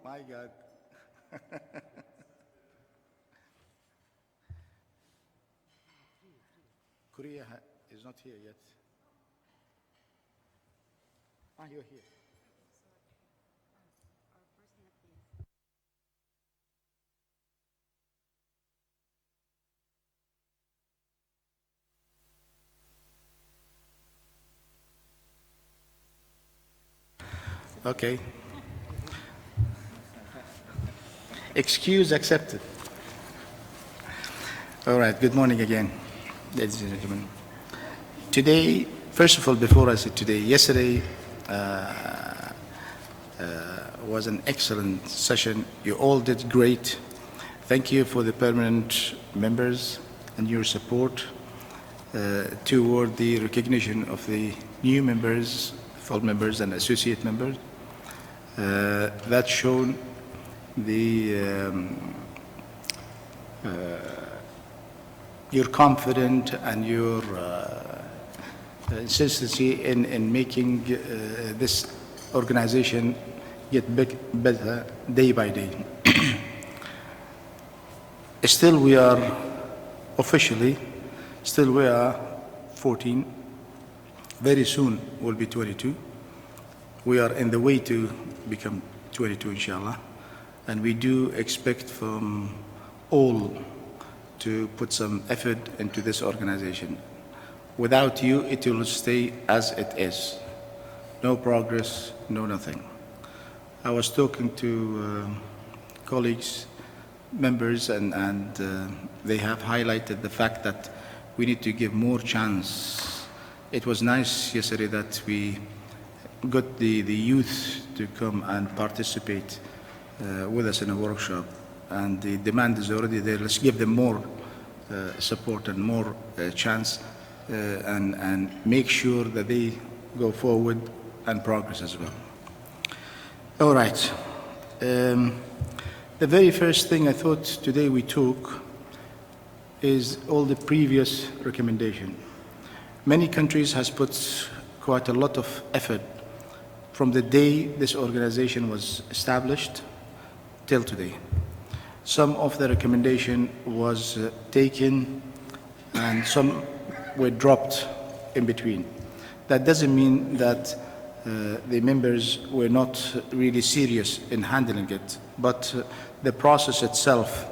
My God. Korea is not here yet. You're here. Okay. Excuse accepted. All right, good morning again, ladies and gentlemen. Today, first of all, before I say today, yesterday was an excellent session. You all did great. Thank you for the permanent members and your support toward the recognition of the new members, full members and associate members. That's shown your confidence and your consistency in making this organization get better day by day. Still we are officially, still we are 14. Very soon we'll be 22. We are in the way to become 22, inshallah. And we do expect from all to put some effort into this organization. Without you, it will stay as it is. No progress, no nothing. I was talking to colleagues, members, and they have highlighted the fact that we need to give more chance. It was nice yesterday that we got the youth to come and participate with us in a workshop, and the demand is already there. Let's give them more support and more chance and make sure that they go forward and progress as well. All right. The very first thing I thought today we took is all the previous recommendation. Many countries has put quite a lot of effort from the day this organization was established till today. Some of the recommendation was taken and some were dropped in between. That doesn't mean that the members were not really serious in handling it, but the process itself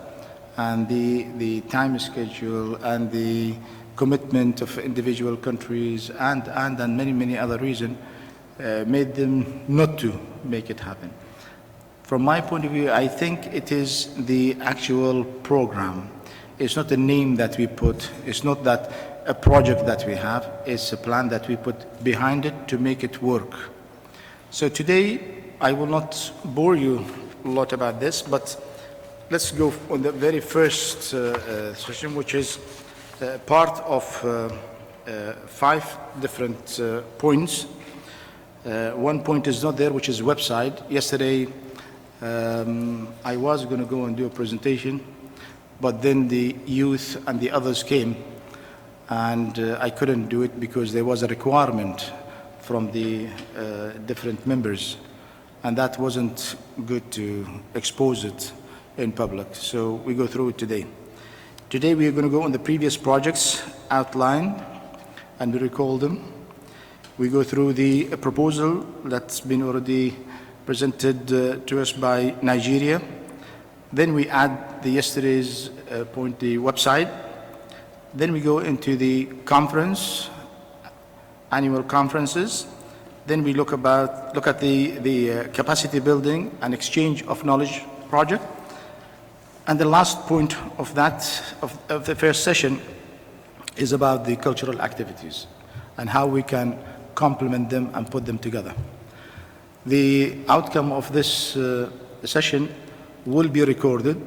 and the time schedule and the commitment of individual countries and many other reasons made them not to make it happen. From my point of view, I think it is the actual program. It's not the name that we put. It's not that a project that we have. It's a plan that we put behind it to make it work. So today, I will not bore you a lot about this, but let's go on the very first session, which is part of 5 different points. One point is not there, which is website. Yesterday, I was going to go and do a presentation, but then the youth and the others came, and I couldn't do it because there was a requirement from the different members, and that wasn't good to expose it in public. So we go through it today. Today we are going to go on the previous projects outline, and we recall them. We go through the proposal that's been already presented to us by Nigeria. Then we add the yesterday's point, the website. Then we go into the conference, annual conferences. Then we look at the capacity building and exchange of knowledge project. And the last point of that, of the first session, is about the cultural activities and how we can complement them and put them together. The outcome of this session will be recorded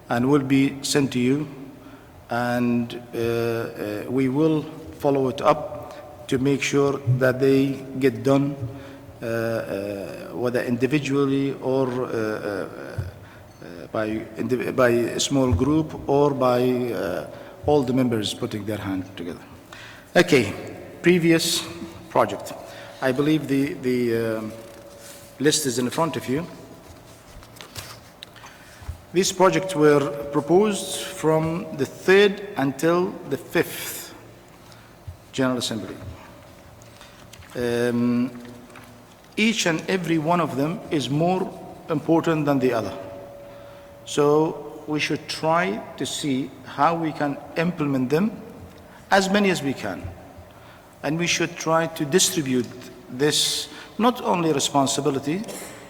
and will be sent to you, and we will follow it up to make sure that they get done, whether individually or by a small group or by all the members putting their hand together. Okay, previous project. I believe the list is in front of you. These projects were proposed from the 3rd until the 5th General Assembly. Each and every one of them is more important than the other. So we should try to see how we can implement them, as many as we can. And we should try to distribute this, not only responsibility,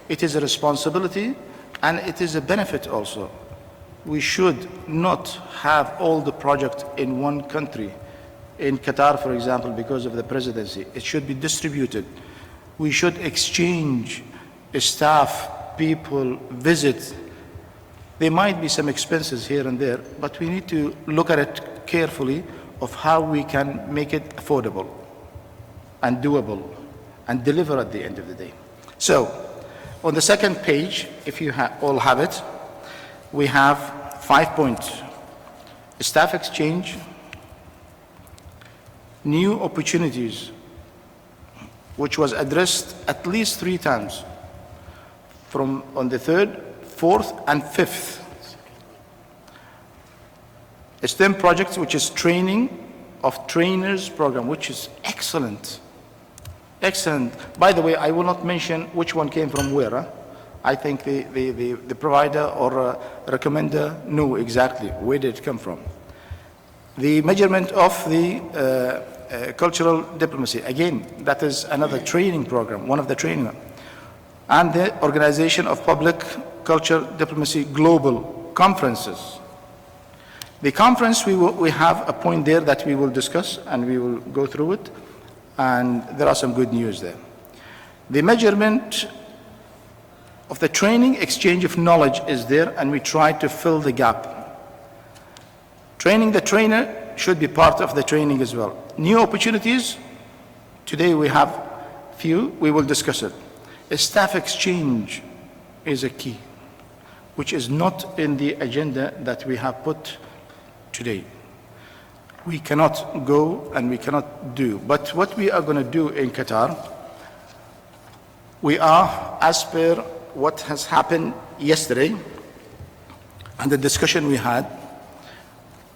it is a responsibility and it is a benefit also. We should not have all the projects in one country. In Qatar, for example, because of the presidency, it should be distributed. We should exchange staff, people, visit. There might be some expenses here and there, but we need to look at it carefully of how we can make it affordable and doable and deliver at the end of the day. So, on the second page, if you all have it, we have 5 points. Staff exchange, new opportunities, which was addressed at least 3 times, from on the 3rd, 4th, and 5th. STEM projects, which is training of trainers program, which is excellent. Excellent. By the way, I will not mention which one came from where. Huh? I think the provider or recommender knew exactly where did it come from. The measurement of the cultural diplomacy, again, that is another training program, one of the training. And the organization of public culture diplomacy global conferences. The conference, we have a point there that we will discuss and we will go through it. And there are some good news there. The measurement of the training, exchange of knowledge is there, and we try to fill the gap. Training the trainer should be part of the training as well. New opportunities, today we have few, we will discuss it. A staff exchange is a key, which is not in the agenda that we have put today. We cannot go and we cannot do. But what we are going to do in Qatar, we are, as per what has happened yesterday and the discussion we had,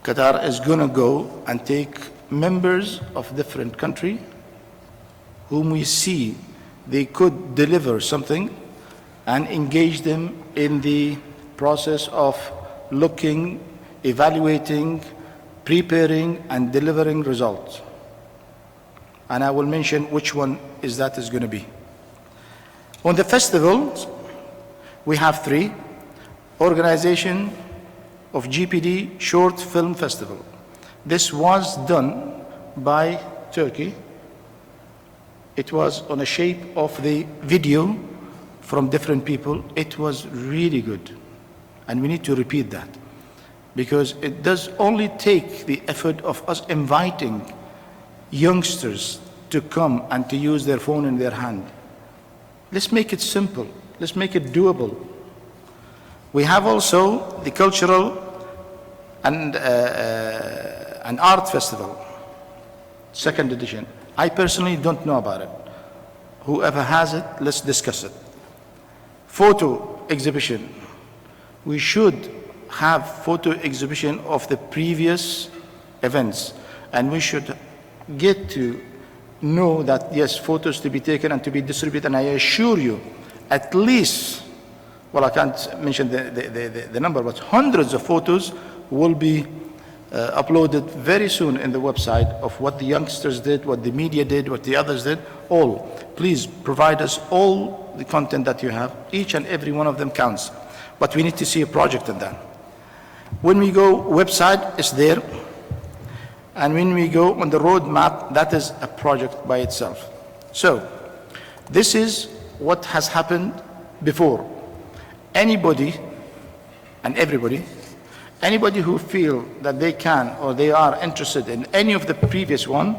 Qatar is going to go and take members of different countries whom we see they could deliver something and engage them in the process of looking, evaluating, preparing and delivering results. And I will mention which one is going to be. On the festivals, we have 3. Organization of GPD Short Film Festival. This was done by Turkey. It was on a shape of the video from different people. It was really good. And we need to repeat that, because it does only take the effort of us inviting youngsters to come and to use their phone in their hand. Let's make it simple. Let's make it doable. We have also the cultural and art festival, 2nd edition. I personally don't know about it. Whoever has it, let's discuss it. Photo exhibition. We should have photo exhibition of the previous events, and we should get to know that yes, photos to be taken and to be distributed, and I assure you at least, well, I can't mention the number, but hundreds of photos will be uploaded very soon in the website of what the youngsters did, what the media did, what the others did, all. Please provide us all the content that you have. Each and every one of them counts, but we need to see a project in that. When we go website, it's there. And when we go on the roadmap, that is a project by itself. So, this is what has happened before. Anybody and everybody, anybody who feel that they can or they are interested in any of the previous one,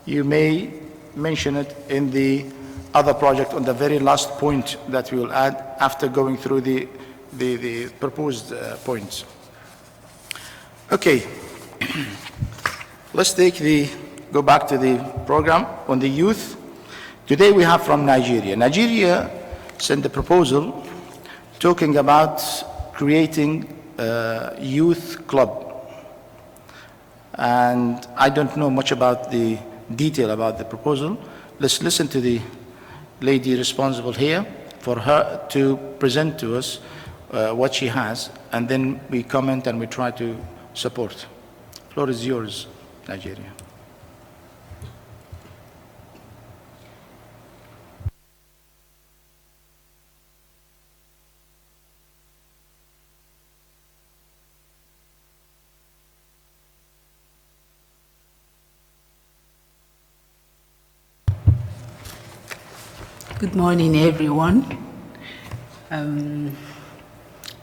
you may mention it in the other project on the very last point that we will add after going through the proposed points. Okay, let's go back to the program on the youth. Today we have from Nigeria. Nigeria sent a proposal talking about creating a youth club. And I don't know much about the detail about the proposal. Let's listen to the lady responsible here for her to present to us what she has, and then we comment and we try to support. Floor is yours, Nigeria. Good morning, everyone.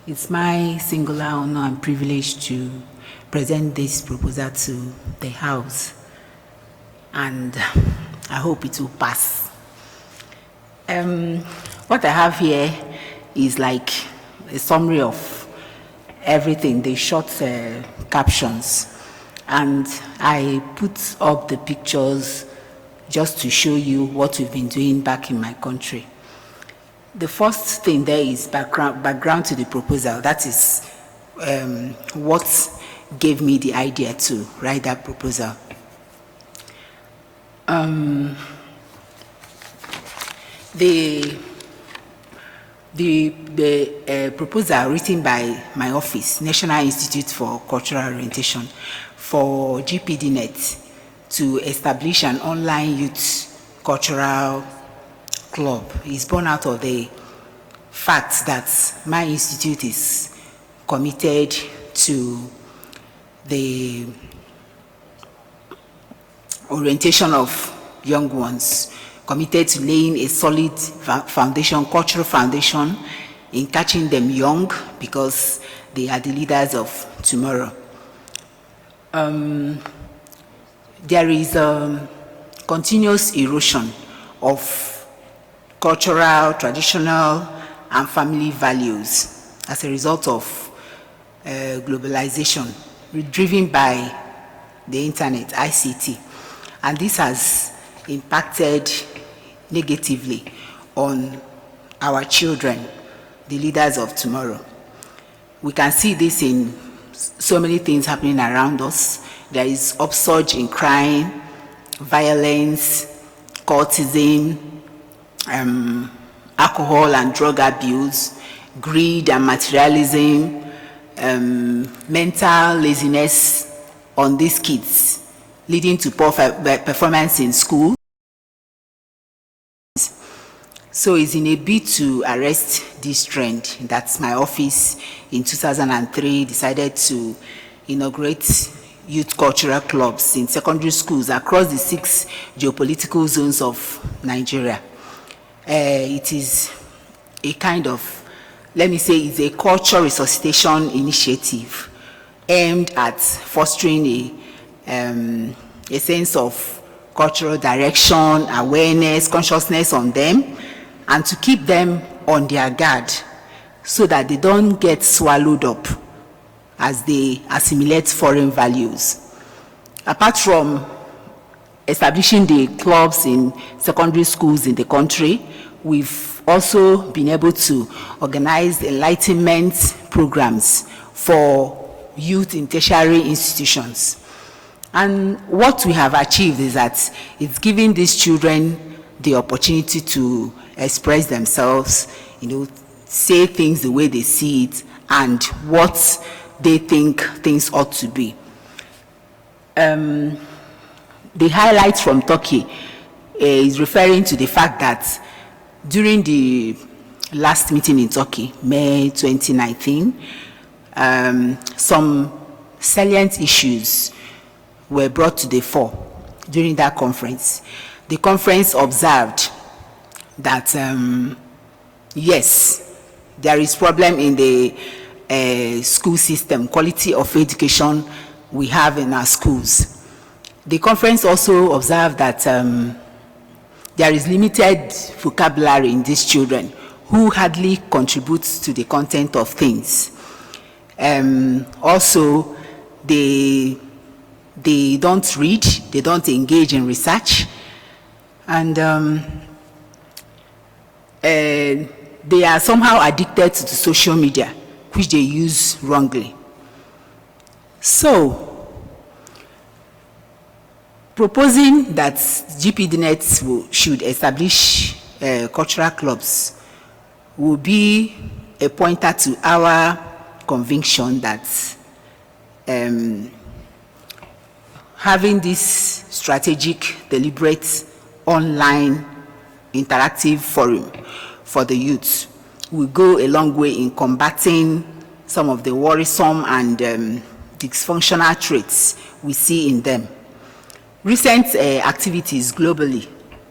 It's my singular honor and privilege to present this proposal to the House, and I hope it will pass. What I have here is like a summary of everything, the short captions, and I put up the pictures just to show you what we've been doing back in my country. The first thing there is background to the proposal. That is what gave me the idea to write that proposal. The proposal written by my office, National Institute for Cultural Orientation, for GPDNet, to establish an online youth cultural club is born out of the fact that my institute is committed to the orientation of young ones, committed to laying a solid foundation, cultural foundation, in catching them young because they are the leaders of tomorrow. There is a continuous erosion of cultural, traditional, and family values as a result of globalization, driven by the internet, ICT. And this has impacted negatively on our children, the leaders of tomorrow. We can see this in so many things happening around us. There is upsurge in crime, violence, cultism, alcohol and drug abuse, greed and materialism, mental laziness on these kids, leading to poor performance in school. So it's in a bid to arrest this trend that my office in 2003 decided to inaugurate youth cultural clubs in secondary schools across the 6 geopolitical zones of Nigeria. It is a kind of, let me say, it's a culture resuscitation initiative aimed at fostering a sense of cultural direction, awareness, consciousness on them, and to keep them on their guard so that they don't get swallowed up as they assimilate foreign values. Apart from establishing the clubs in secondary schools in the country, we've also been able to organize enlightenment programs for youth in tertiary institutions. And what we have achieved is that it's giving these children the opportunity to express themselves, say things the way they see it, and what they think things ought to be. The highlights from Turkey is referring to the fact that during the last meeting in Turkey, May 2019, some salient issues were brought to the fore during that conference. The conference observed that, yes, there is problem in the school system, quality of education we have in our schools. The conference also observed that there is limited vocabulary in these children who hardly contribute to the content of things. Also, they don't read, they don't engage in research, and they are somehow addicted to the social media. which they use wrongly. So, proposing that GPDnet should establish cultural clubs will be a pointer to our conviction that having this strategic, deliberate, online, interactive forum for the youth will go a long way in combating some of the worrisome and dysfunctional traits we see in them. Recent activities globally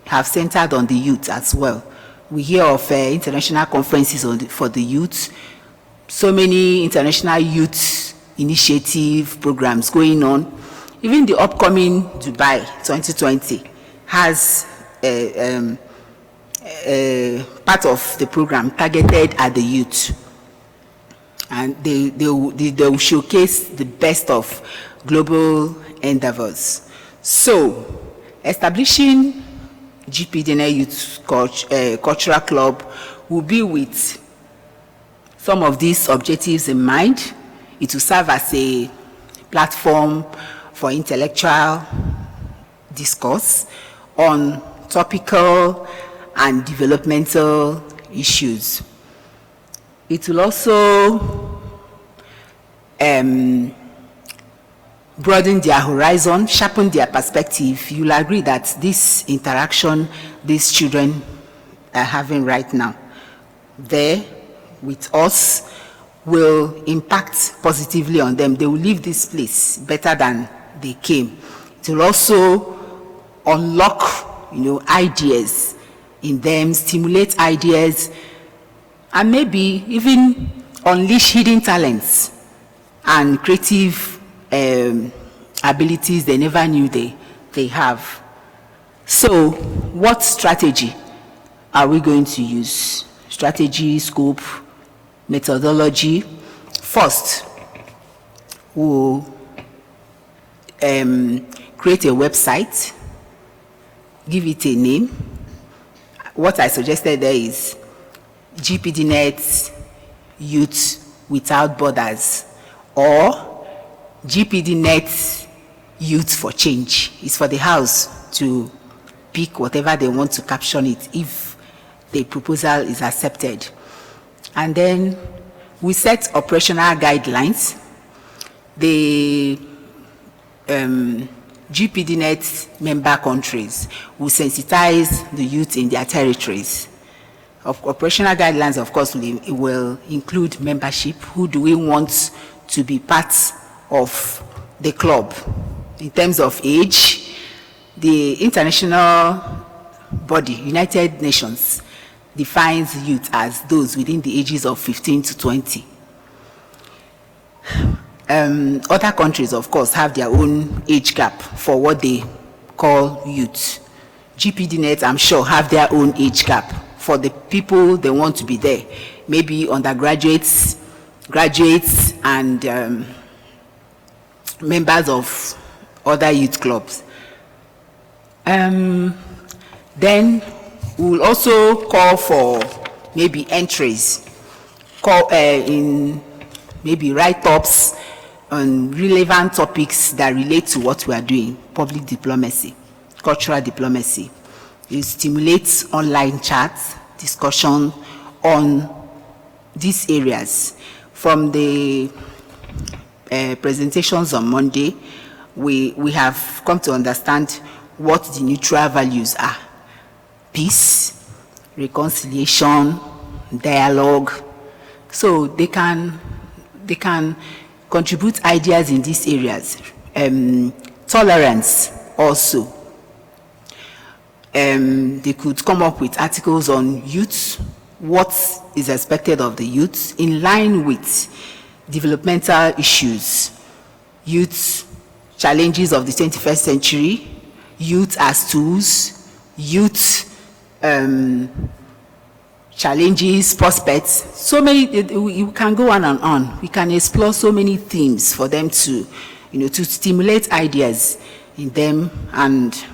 have centered on the youth as well. We hear of international conferences for the youth, so many international youth initiative programs going on. Even the upcoming Dubai 2020 has a part of the program targeted at the youth. And they will showcase the best of global endeavors. So, establishing GPDNA Youth Cultural Club will be with some of these objectives in mind. It will serve as a platform for intellectual discourse on topical and developmental issues. It will also broaden their horizon, sharpen their perspective. You'll agree that this interaction these children are having right now, there with us, will impact positively on them. They will leave this place better than they came. It will also unlock, ideas in them, stimulate ideas, and maybe even unleash hidden talents and creative abilities they never knew they have. So, what strategy are we going to use? Strategy, scope, methodology. First, we'll create a website, give it a name. What I suggested there is GPDNet Youth Without Borders, or GPDNet Youth for Change. It's for the house to pick whatever they want to caption it if the proposal is accepted. And then we set operational guidelines. The GPDNet member countries will sensitize the youth in their territories. Operational guidelines, of course, will include membership. Who do we want to be part of the club? In terms of age, the international body, United Nations, defines youth as those within the ages of 15 to 20. Other countries, of course, have their own age gap for what they call youth. GPDNet, I'm sure, have their own age gap for the people they want to be there. Maybe undergraduates, graduates, and members of other youth clubs. Then we'll also call for maybe entries, in maybe write-ups on relevant topics that relate to what we are doing, public diplomacy, cultural diplomacy. It stimulates online chats, discussion on these areas. From the presentations on Monday, we have come to understand what the neutral values are: peace, reconciliation, dialogue. So they can contribute ideas in these areas. Tolerance also. They could come up with articles on youth, what is expected of the youth in line with developmental issues, youth challenges of the 21st century, youth as tools, youth challenges, prospects. So many, you can go on and on. We can explore so many themes for them to, to stimulate ideas in them and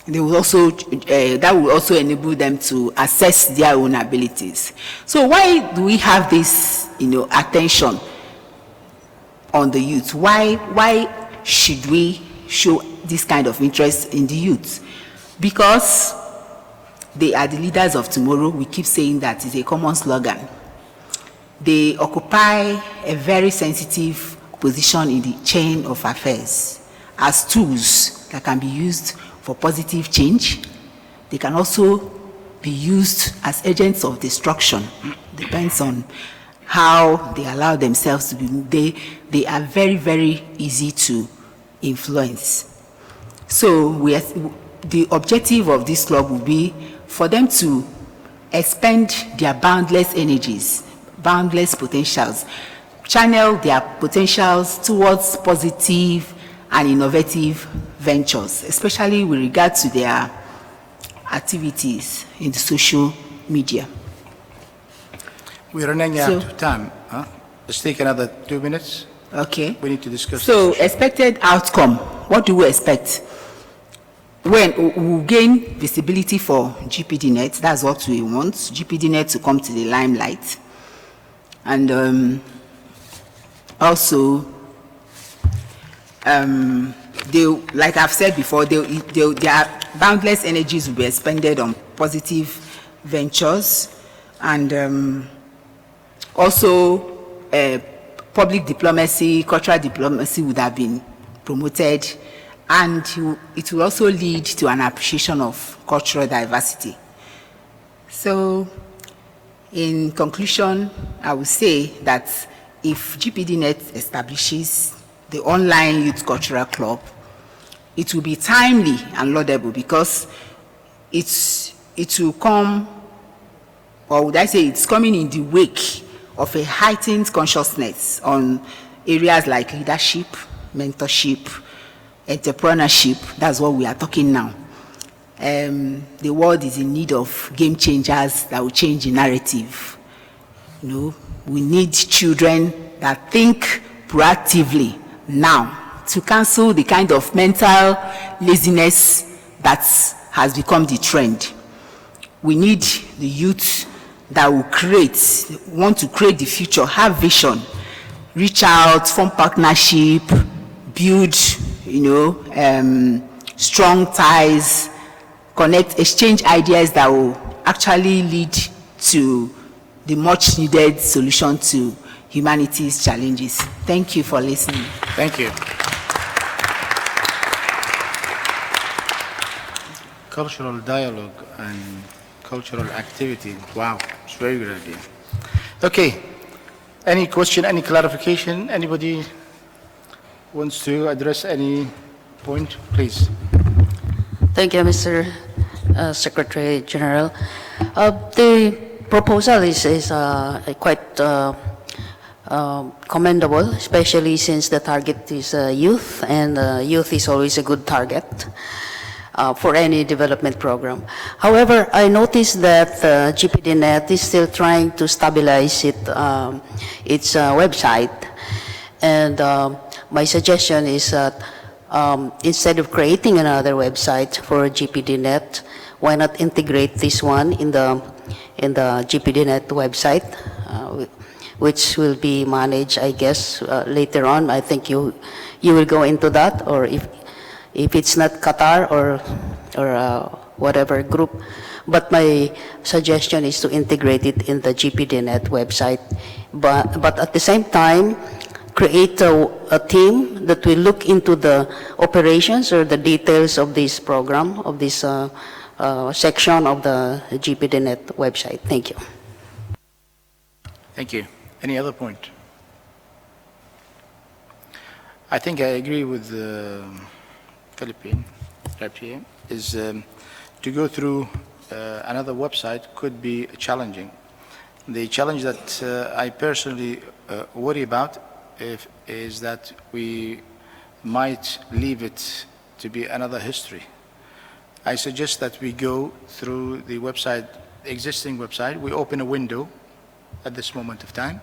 they will also that will also enable them to assess their own abilities. So why do we have this, attention on the youth? Why should we show this kind of interest in the youth? Because they are the leaders of tomorrow. We keep saying that. It's a common slogan. They occupy a very sensitive position in the chain of affairs as tools that can be used for positive change. They can also be used as agents of destruction. Depends on how they allow themselves to be. They are very, very easy to influence. So the objective of this club will be for them to expend their boundless energies, boundless potentials, channel their potentials towards positive and innovative ventures, especially with regard to their activities in the social media. We're running out of time. Huh? Let's take another 2 minutes. Okay. We need to discuss. So, expected outcome. What do we expect? When we gain visibility for GPDNet, that's what we want. GPDNet to come to the limelight. And also, like I've said before, their boundless energies will be expended on positive ventures, and also public diplomacy, cultural diplomacy would have been promoted, and it will also lead to an appreciation of cultural diversity. So, in conclusion, I would say that if GPDNet establishes the online youth cultural club, it will be timely and laudable because it will come, or would I say it's coming in the wake of a heightened consciousness on areas like leadership, mentorship, entrepreneurship. That's what we are talking now. The world is in need of game changers that will change the narrative. We need children that think proactively now to cancel the kind of mental laziness that has become the trend. We need the youth that will want to create the future, have vision, reach out, form partnership, build, strong ties, connect, exchange ideas that will actually lead to the much needed solution to humanity's challenges. Thank you for listening. Thank you. Cultural dialogue and cultural activity. Wow, it's a very good idea. Okay, any question, any clarification? Anybody wants to address any point, please? Thank you, Mr. Secretary General. The proposal is quite commendable, especially since the target is youth, and youth is always a good target for any development program. However, I noticed that GPDNet is still trying to stabilize its website, and my suggestion is that instead of creating another website for GPDNet, why not integrate this one in the GPDNet website, which will be managed, I guess, later on. I think you will go into that, or if it's not Qatar or whatever group. But my suggestion is to integrate it in the GPDNet website. But at the same time, create a team that will look into the operations or the details of this program, of this section of the GPDNet website. Thank you. Thank you. Any other point? I think I agree with Philippine, is to go through another website could be challenging. The challenge that I personally worry about is that we might leave it to be another history. I suggest that we go through the website, existing website, we open a window at this moment of time.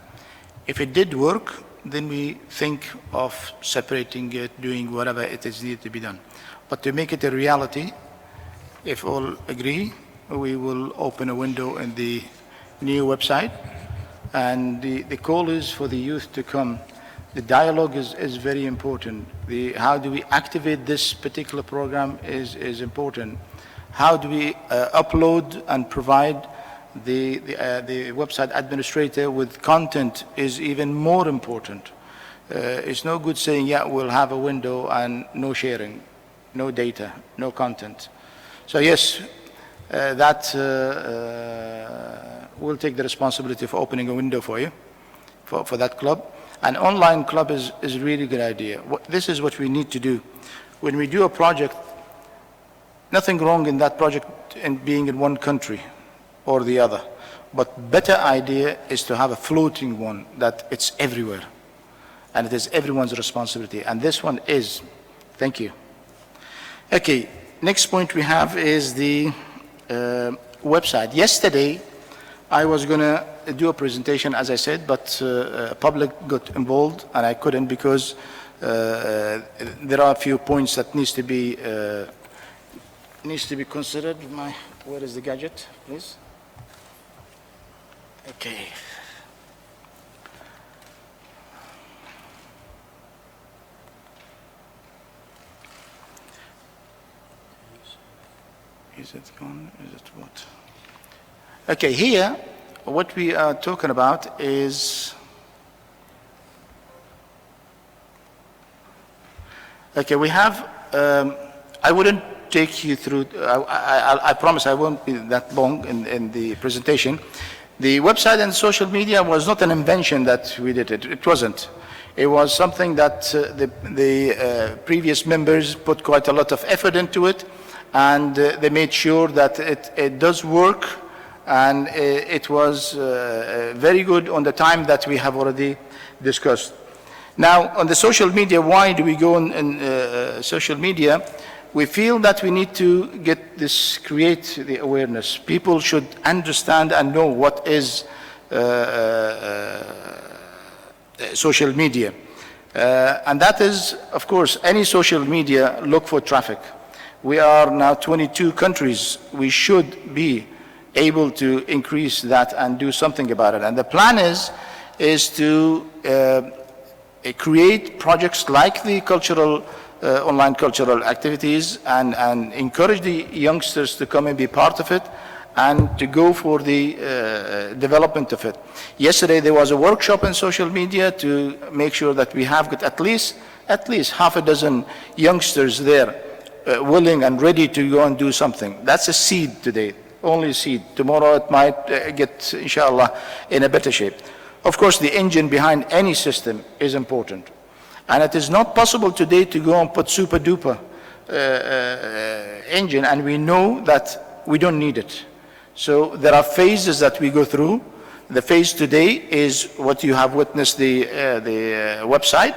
If it did work, then we think of separating it, doing whatever it is needed to be done. But to make it a reality, if all agree, we will open a window in the new website. And the call is for the youth to come. The dialogue is very important. How do we activate this particular program is important. How do we upload and provide the website administrator with content is even more important. It's no good saying, yeah, we'll have a window and no sharing, no data, no content. So yes, we'll take the responsibility for opening a window for you, for that club. An online club is a really good idea. This is what we need to do. When we do a project, nothing wrong in that project in being in one country or the other. But better idea is to have a floating one that it's everywhere. And it is everyone's responsibility. And this one is. Thank you. Okay, next point we have is the website. Yesterday, I was going to do a presentation, as I said, but public got involved, and I couldn't because there are a few points that needs to be considered. Where is the gadget, please? Okay. Is it gone? Is it what? Okay, here, what we are talking about is, okay, we have, I wouldn't take you through, I promise I won't be that long in the presentation. The website and social media was not an invention that we did it. It wasn't. It was something that the previous members put quite a lot of effort into it, and they made sure that it does work, and it was very good on the time that we have already discussed. Now, on the social media, why do we go on social media? We feel that we need to create the awareness. People should understand and know what is social media. And that is, of course, any social media, look for traffic. We are now 22 countries. We should be able to increase that and do something about it. And the plan is to create projects like the online cultural activities and encourage the youngsters to come and be part of it and to go for the development of it. Yesterday there was a workshop in social media to make sure that we have got at least half a dozen youngsters there willing and ready to go and do something. That's a seed today, only seed. Tomorrow it might get, inshallah, in a better shape. Of course, the engine behind any system is important. And it is not possible today to go and put super duper engine, and we know that we don't need it. So there are phases that we go through. The phase today is what you have witnessed, the website.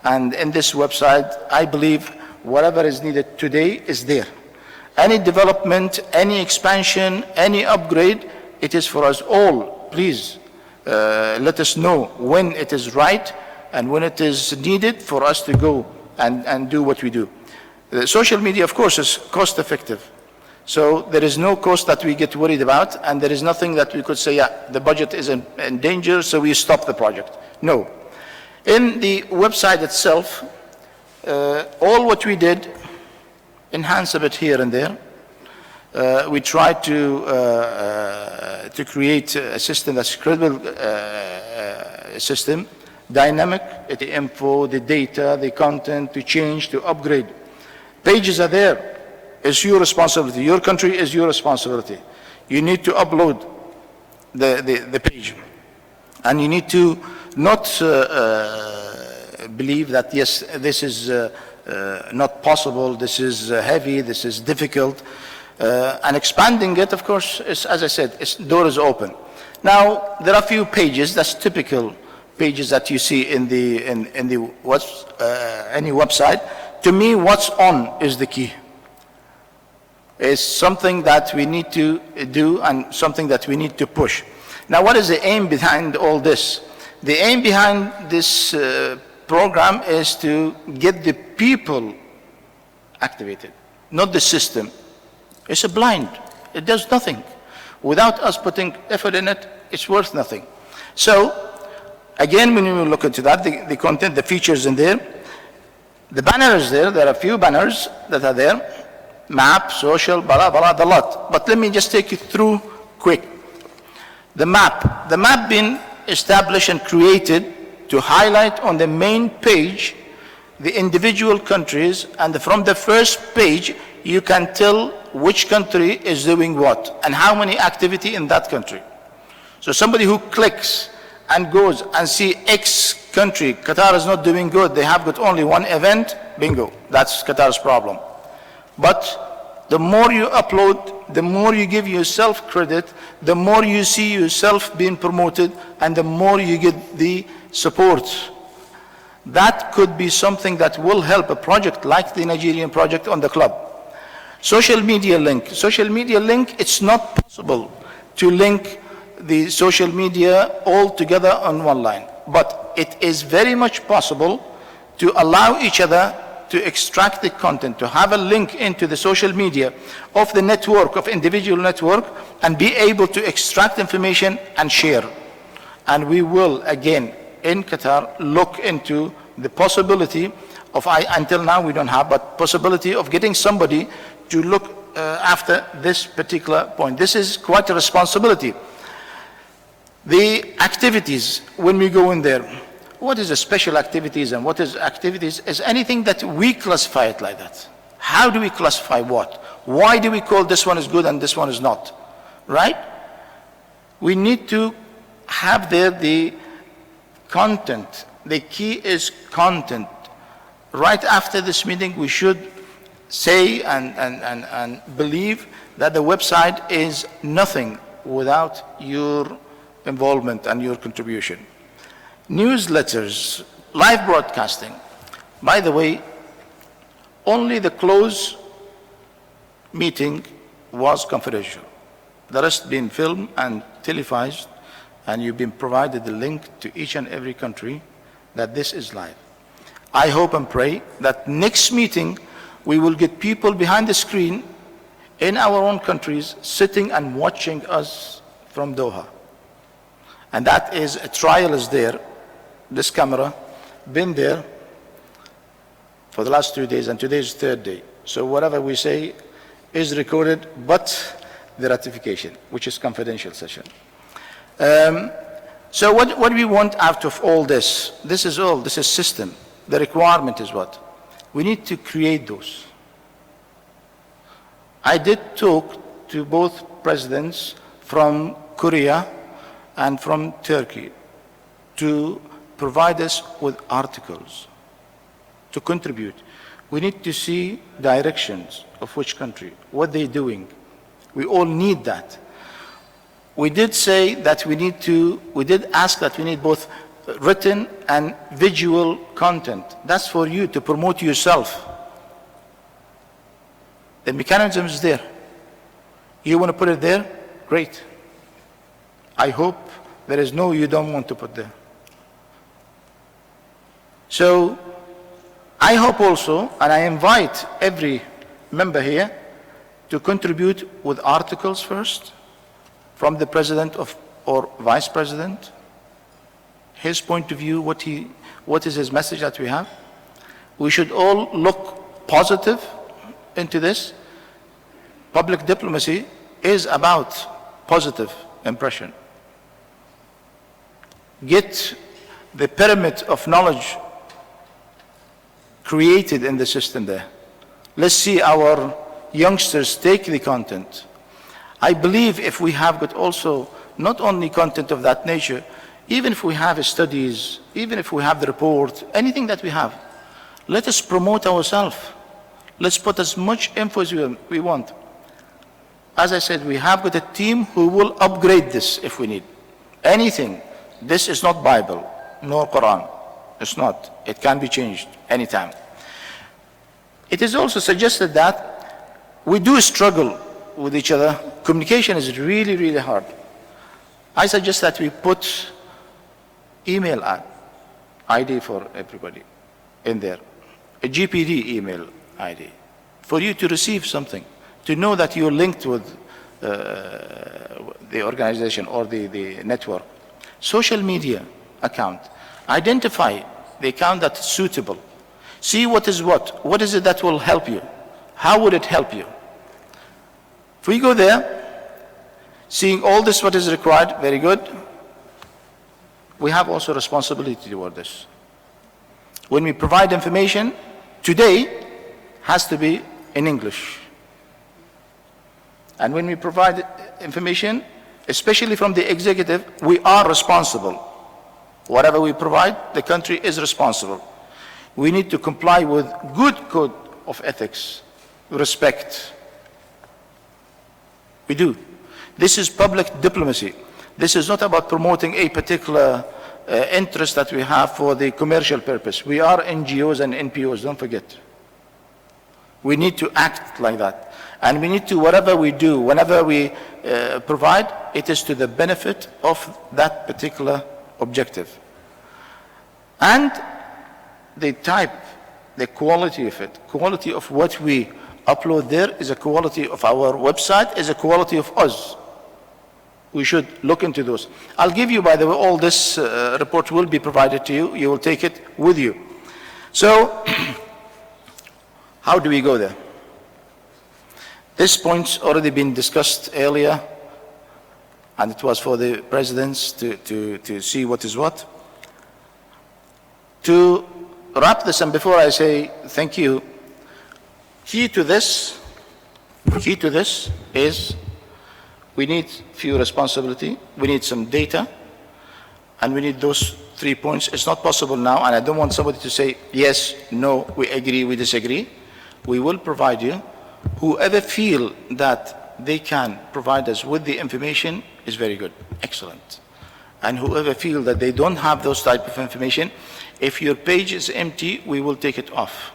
And in this website, I believe whatever is needed today is there. Any development, any expansion, any upgrade, it is for us all. Please let us know when it is right and when it is needed for us to go and do what we do. The social media, of course, is cost effective. So there is no cost that we get worried about, and there is nothing that we could say, yeah, the budget is in danger, so we stop the project. No. In the website itself, all what we did, enhance a bit here and there. We tried to create a system that's a credible system, dynamic, the info, the data, the content, to change, to upgrade. Pages are there. It's your responsibility. Your country is your responsibility. You need to upload the page. And you need to not believe that, yes, this is not possible, this is heavy, this is difficult. And expanding it, of course, is, as I said, door is open. Now, there are a few pages, that's typical pages that you see in any website. To me, what's on is the key. It's something that we need to do and something that we need to push. Now, what is the aim behind all this? The aim behind this program is to get the people activated, not the system. It's a blind. It does nothing. Without us putting effort in it, it's worth nothing. So, again, when you look into that, the content, the features in there, the banner is there. There are a few banners that are there. Map, social, blah, blah, the lot. But let me just take you through quick. The map being established and created to highlight on the main page the individual countries, and from the first page, you can tell which country is doing what and how many activity in that country. So somebody who clicks and goes and see X country, Qatar is not doing good, they have got only one event, bingo, that's Qatar's problem. But the more you upload, the more you give yourself credit, the more you see yourself being promoted, and the more you get the support. That could be something that will help a project like the Nigerian project on the club. Social media link, it's not possible to link the social media all together on one line. But it is very much possible to allow each other to extract the content, to have a link into the social media of the network, of individual network, and be able to extract information and share. And we will, again, in Qatar, look into the possibility of, until now we don't have, but possibility of getting somebody to look after this particular point. This is quite a responsibility. The activities, when we go in there, what is the special activities and what is activities is anything that we classify it like that. How do we classify what? Why do we call this one is good and this one is not? Right? We need to have there the content. The key is content. Right after this meeting, we should say and believe that the website is nothing without your involvement and your contribution. Newsletters, live broadcasting. By the way, only the close meeting was confidential. The rest being filmed and televised, and you've been provided the link to each and every country that this is live. I hope and pray that next meeting we will get people behind the screen in our own countries sitting and watching us from Doha. And that is, a trial is there, this camera, been there for the last 2 days, and today is the third day. So whatever we say is recorded, but the ratification, which is confidential session. So what do we want out of all this? This is system. The requirement is what? We need to create those. I did talk to both presidents from Korea and from Turkey to provide us with articles to contribute. We need to see directions of which country, what they're doing. We all need that. We did say that we did ask that we need both written and visual content. That's for you to promote yourself. The mechanism is there. You want to put it there? Great. I hope there is no you don't want to put there. So I hope also, and I invite every member here to contribute with articles first from the president or vice president, his point of view, what is his message that we have. We should all look positive into this. Public diplomacy is about positive impression. Get the pyramid of knowledge created in the system there. Let's see our youngsters take the content. I believe if we have got also not only content of that nature, even if we have studies, even if we have the report, anything that we have, let us promote ourselves. Let's put as much info as we want. As I said, we have got a team who will upgrade this if we need. Anything. This is not Bible, nor Quran. It's not. It can be changed anytime. It is also suggested that we do struggle with each other. Communication is really, really hard. I suggest that we put email ID for everybody in there. A GPD email ID for you to receive something. to know that you're linked with the organization or the network. Social media account. Identify the account that's suitable. See what is what. What is it that will help you? How would it help you? If we go there, seeing all this what is required, very good. We have also responsibility toward this. When we provide information, today has to be in English. And when we provide information, especially from the executive, we are responsible. Whatever we provide, the country is responsible. We need to comply with good code of ethics, respect. We do. This is public diplomacy. This is not about promoting a particular interest that we have for the commercial purpose. We are NGOs and NPOs, don't forget. We need to act like that. And we need to, whatever we do, whenever we provide, it is to the benefit of that particular objective. And the type, the quality of it, quality of what we upload there is a quality of our website, is a quality of us. We should look into those. I'll give you, by the way, all this report will be provided to you. You will take it with you. So, how do we go there? This point's already been discussed earlier, and it was for the presidents to see what is what. To wrap this, and before I say thank you, key to this is we need few responsibility, we need some data, and we need those 3 points. It's not possible now, and I don't want somebody to say, yes, no, we agree, we disagree. We will provide you. Whoever feel that they can provide us with the information is very good, excellent. And whoever feel that they don't have those type of information, if your page is empty, we will take it off.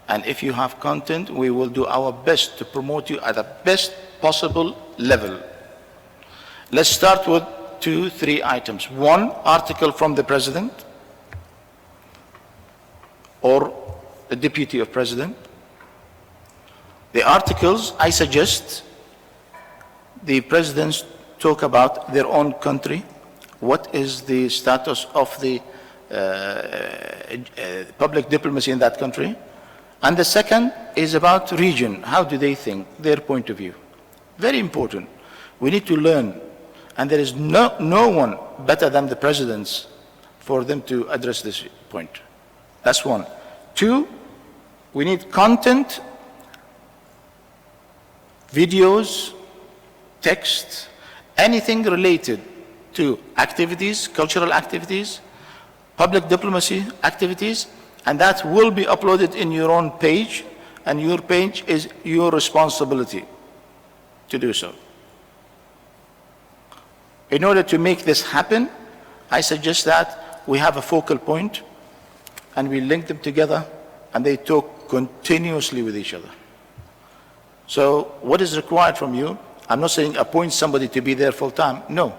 And if you have content, we will do our best to promote you at the best possible level. Let's start with 2, 3 items. 1, article from the president or the deputy of president. The articles, I suggest the presidents talk about their own country. What is the status of the public diplomacy in that country? And the second is about region. How do they think, their point of view? Very important. We need to learn. And there is no one better than the presidents for them to address this point. That's 1. 2, we need content, videos, text, anything related to activities, cultural activities, public diplomacy activities, and that will be uploaded in your own page, and your page is your responsibility to do so. In order to make this happen, I suggest that we have a focal point and we link them together and they talk continuously with each other. So what is required from you? I'm not saying appoint somebody to be there full time. No.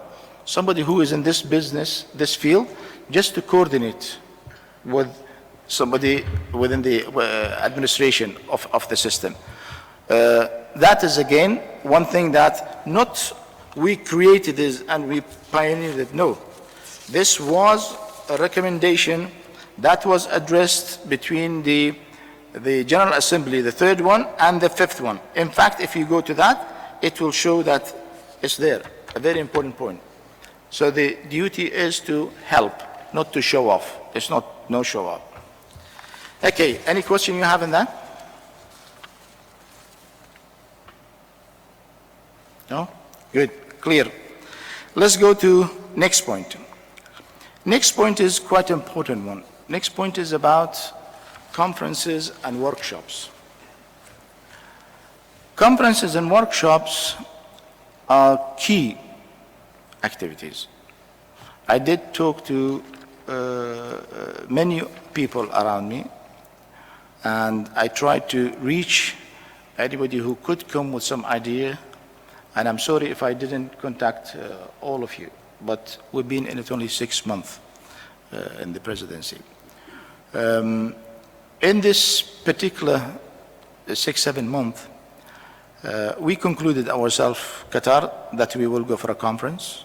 Somebody who is in this business, this field, just to coordinate with somebody within the administration of the system. That is, again, one thing that not we created this and we pioneered it. No. This was a recommendation that was addressed between the General Assembly, the 3rd one, and the 5th one. In fact, if you go to that, it will show that it's there, a very important point. So the duty is to help, not to show off. It's not no show off. Okay, any question you have in that? No? Good, clear. Let's go to next point. Next point is quite an important one. Next point is about conferences and workshops. Conferences and workshops are key activities. I did talk to many people around me, and I tried to reach anybody who could come with some idea, and I'm sorry if I didn't contact all of you, but we've been in it only 6 months in the presidency. In this particular 6-7 months, We concluded ourselves, Qatar, that we will go for a conference,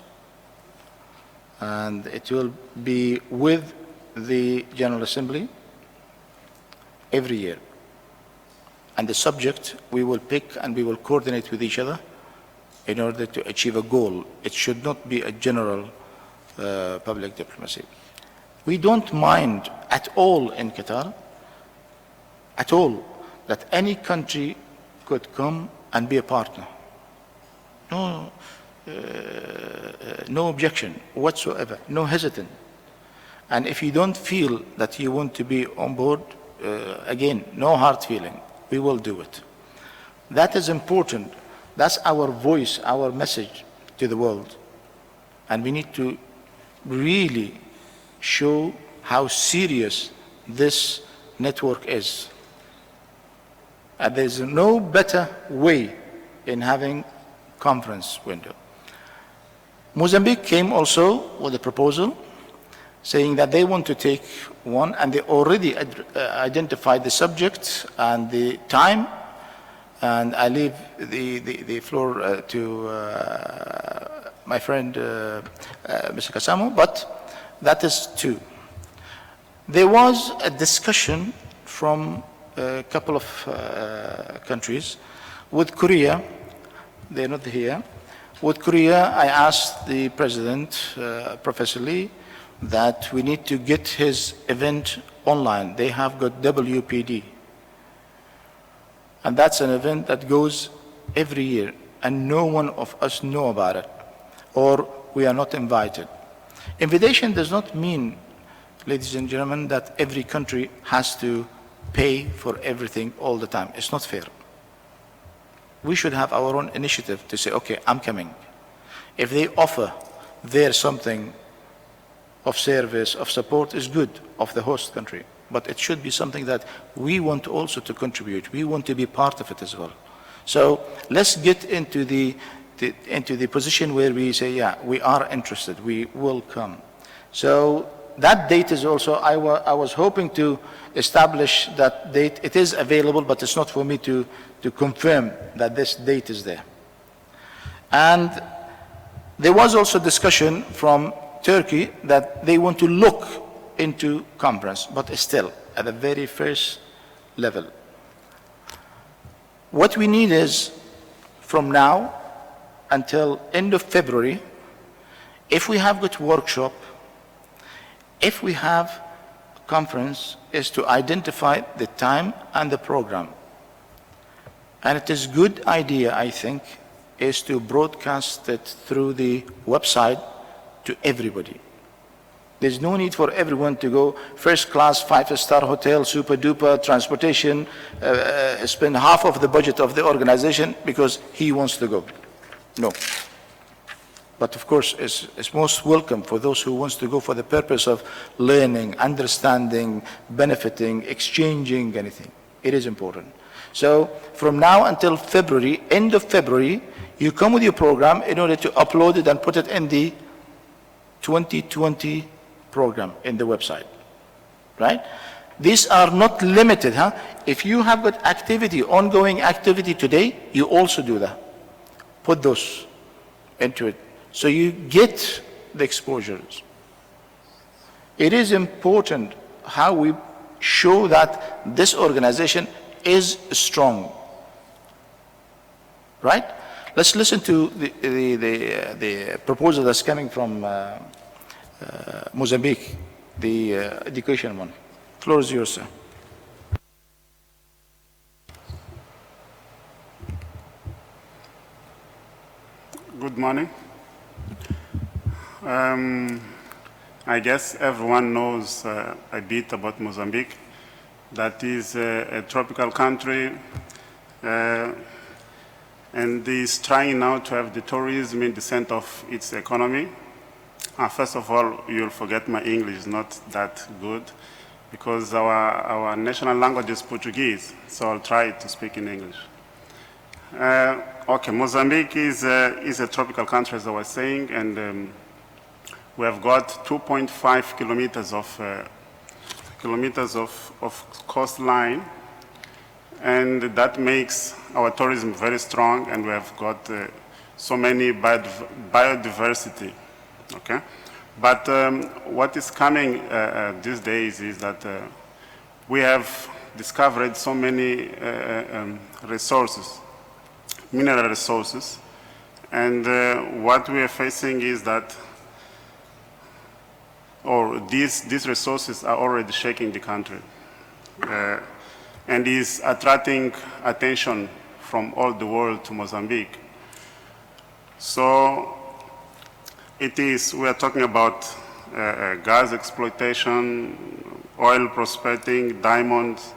and it will be with the General Assembly every year. And the subject we will pick and we will coordinate with each other in order to achieve a goal. It should not be a general public diplomacy. We don't mind at all in Qatar, at all, that any country could come and be a partner. No objection whatsoever, no hesitant. And if you don't feel that you want to be on board, again, no hard feeling, we will do it. That is important. That's our voice, our message to the world. And we need to really show how serious this network is. And there's no better way in having conference window. Mozambique came also with a proposal saying that they want to take one, and they already identified the subject and the time, and I leave the floor to my friend Mr. Kasamo, but that is two. There was a discussion from a couple of countries. With Korea, they're not here. With Korea, I asked the president, Professor Lee, that we need to get his event online. They have got WPD. And that's an event that goes every year, and no one of us know about it, or we are not invited. Invitation does not mean, ladies and gentlemen, that every country has to pay for everything all the time. It's not fair. We should have our own initiative to say, okay, I'm coming. If they offer there something of service, of support, is good, of the host country. But it should be something that we want also to contribute. We want to be part of it as well. So let's get into the position where we say, yeah, we are interested, we will come. So that date is also, I was hoping to establish that date. It is available, but it's not for me to confirm that this date is there. And there was also discussion from Turkey that they want to look into conference, but still at the very first level. What we need is, from now until end of February, if we have got workshop, if we have conference, is to identify the time and the program. And it is a good idea, I think, is to broadcast it through the website to everybody. There's no need for everyone to go first class, 5-star hotel, super duper, transportation, spend half of the budget of the organization because he wants to go. No. But of course, it's most welcome for those who wants to go for the purpose of learning, understanding, benefiting, exchanging anything. It is important. So from now until February, end of February, you come with your program in order to upload it and put it in the 2020 program in the website, right? These are not limited, huh? If you have got activity, ongoing activity today, you also do that. Put those into it. So you get the exposures. It is important how we show that this organization is strong, right? Let's listen to the proposal that's coming from Mozambique, the education one. Floor is yours, sir. Good morning. I guess everyone knows a bit about Mozambique. That is a tropical country and is trying now to have the tourism in the center of its economy. First of all, you'll forget my English is not that good because our national language is Portuguese, so I'll try to speak in English. Okay, Mozambique is a tropical country, as I was saying, and we have got 2.5 kilometers of coastline, and that makes our tourism very strong, and we have got so many biodiversity, okay? But what is coming these days is that we have discovered so many resources, mineral resources, and what we are facing is that, or these resources are already shaking the country and is attracting attention from all the world to Mozambique. So we are talking about gas exploitation, oil prospecting, diamonds,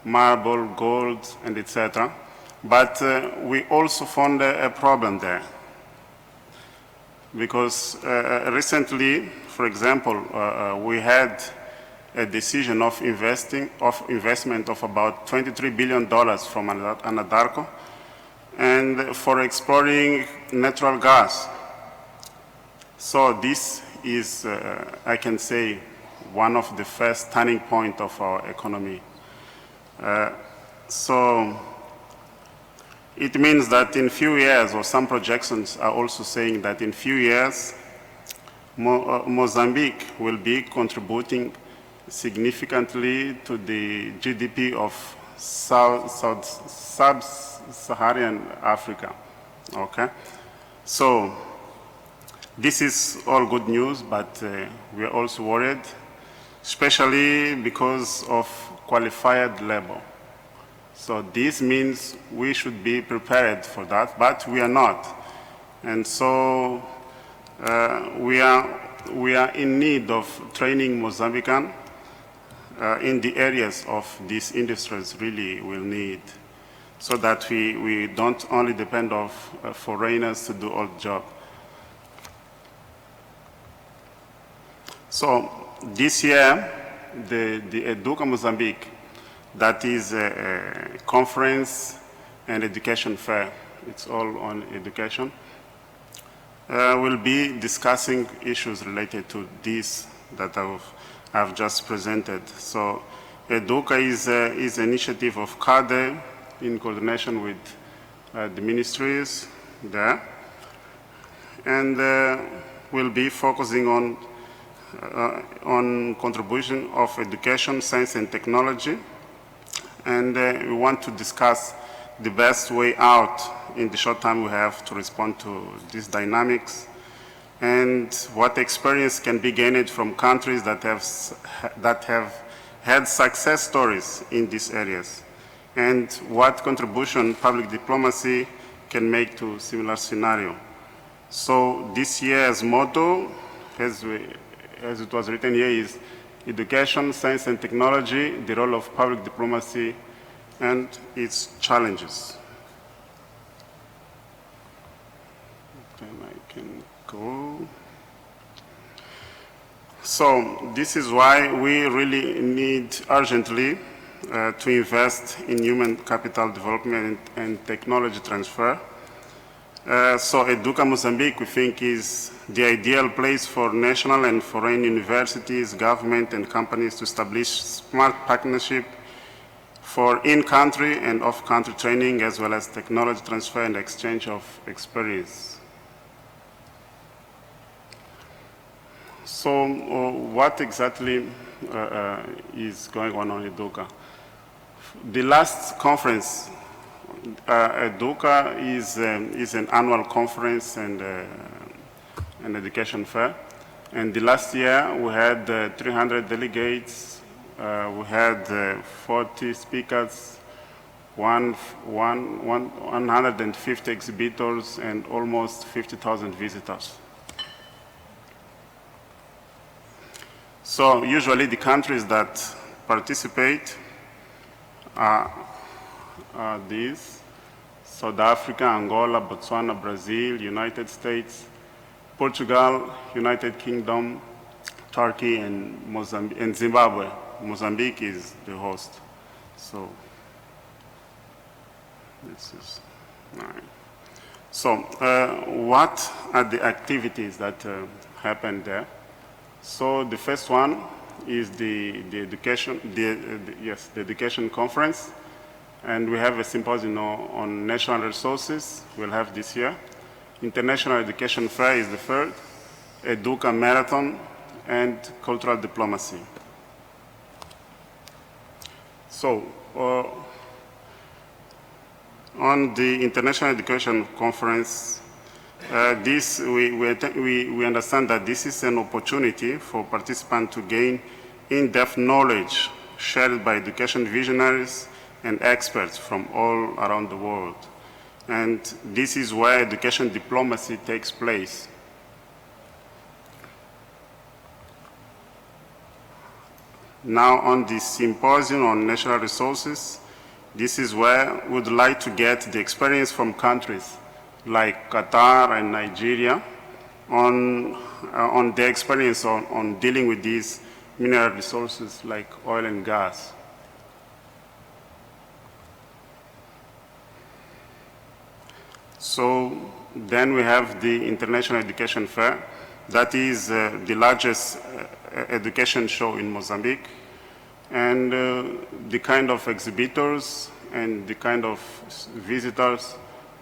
marble, gold, and etc. But we also found a problem there. Because recently, for example, we had a decision of investment of about $23 billion from Anadarko, and for exploring natural gas. So this is, I can say, one of the first turning point of our economy. So it means that in few years, or some projections are also saying that in few years, Mozambique will be contributing significantly to the GDP of sub-Saharan Africa, okay? So this is all good news, but we are also worried, especially because of qualified labor. So this means we should be prepared for that, but we are not. And so we are in need of training Mozambican in the areas of these industries really will need, so that we don't only depend on foreigners to do all the job. So this year, the Educa Mozambique, that is a conference and education fair, it's all on education, will be discussing issues related to this that I've just presented. So Educa is an initiative of CADE in coordination with the ministries there, and will be focusing on contribution of education, science and technology, and we want to discuss the best way out in the short time we have to respond to these dynamics, and what experience can be gained from countries that have had success stories in these areas, and what contribution public diplomacy can make to similar scenario. So this year's motto, as it was written here, is education, science and technology, the role of public diplomacy and its challenges. Then I can go. So this is why we really need urgently to invest in human capital development and technology transfer. So Educa Mozambique, we think, is the ideal place for national and foreign universities, government and companies to establish smart partnership for in-country and off-country training, as well as technology transfer and exchange of experience. So what exactly is going on Educa? The last conference, Educa is an annual conference and an education fair. And the last year we had 300 delegates, we had 40 speakers, 150 exhibitors, and almost 50,000 visitors. So usually the countries that participate are these: South Africa, Angola, Botswana, Brazil, United States, Portugal, United Kingdom, Turkey, and Zimbabwe. Mozambique is the host. So this is right. So what are the activities that happened there? So the first one is the education conference. And we have a symposium on natural resources. We'll have this year. International Education Fair is the third. Educa Marathon and Cultural Diplomacy. So, on the International Education Conference, we understand that this is an opportunity for participants to gain in-depth knowledge shared by education visionaries and experts from all around the world. And this is where education diplomacy takes place. Now on the symposium on natural resources, this is where we would like to get the experience from countries like Qatar and Nigeria on their experience on dealing with these mineral resources like oil and gas. So then we have the International Education Fair. That is the largest education show in Mozambique. And the kind of exhibitors and the kind of visitors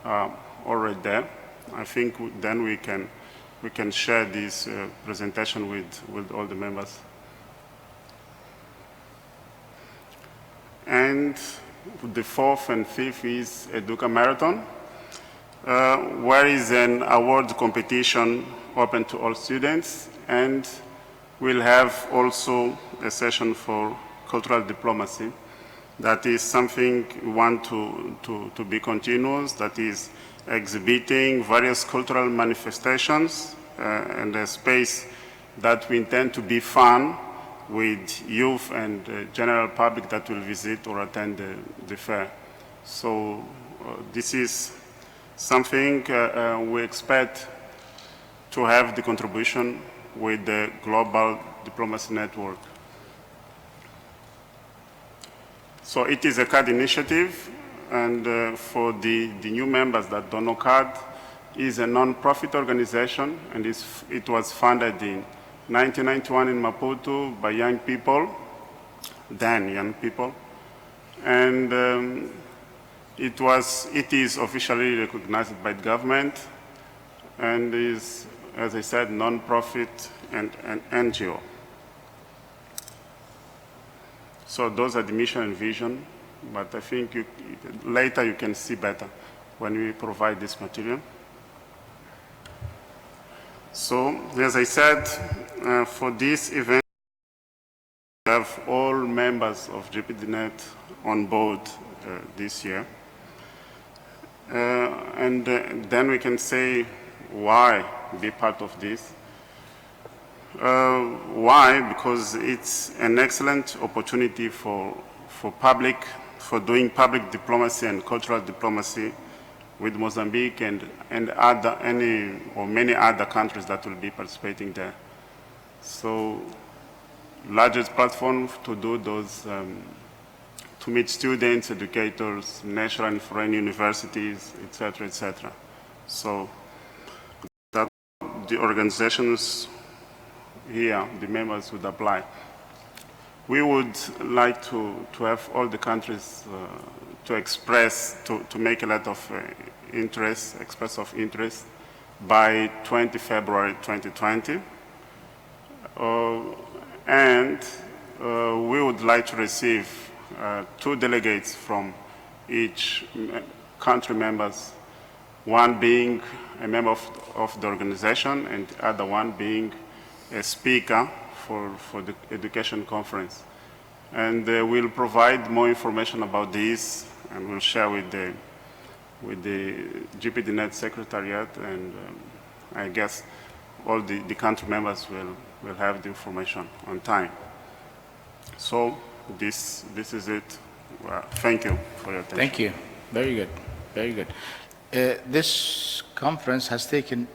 are already there. I think then we can share this presentation with all the members. And the fourth and fifth is Educa Marathon, where is an award competition open to all students, and we'll have also a session for cultural diplomacy. That is something we want to be continuous, that is exhibiting various cultural manifestations and a space that we intend to be fun with youth and general public that will visit or attend the fair. So this is something we expect to have the contribution with the Global Diplomacy Network. So it is a CAD initiative, and for the new members that don't know CAD, is a non-profit organization, and it was founded in 1991 in Maputo by young people, then young people, and it is officially recognized by the government, and is, as I said, non-profit and NGO. So those are the mission and vision, but I think later you can see better when we provide this material. So, as I said, for this event, we have all members of GPDNet on board this year. And then we can say why be part of this. Why? Because it's an excellent opportunity for doing public diplomacy and cultural diplomacy with Mozambique and many other countries that will be participating there. So, largest platform to do those, to meet students, educators, national and foreign universities, etc., etc. So, that the organizations here, the members would apply. We would like to have all the countries to make a lot of express of interest by 20 February 2020. And we would like to receive 2 delegates from each country members, one being a member of the organization and the other one being a speaker for the education conference. And we'll provide more information about this, and we'll share with the GPDNet Secretariat, and I guess all the country members will have the information on time. So this is it. Well, thank you for your attention. Thank you. Very good. Very good. This conference has taken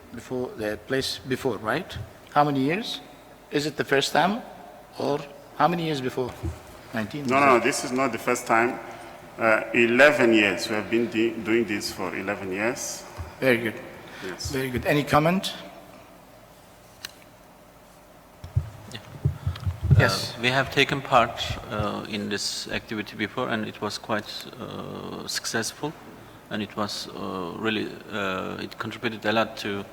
place before, right? How many years? Is it the first time, or how many years before? 19? No, this is not the first time. 11 years. We have been doing this for 11 years. Very good. Yes. Very good. Any comment? Yes. We have taken part in this activity before, and it was quite successful, and it was really it contributed a lot to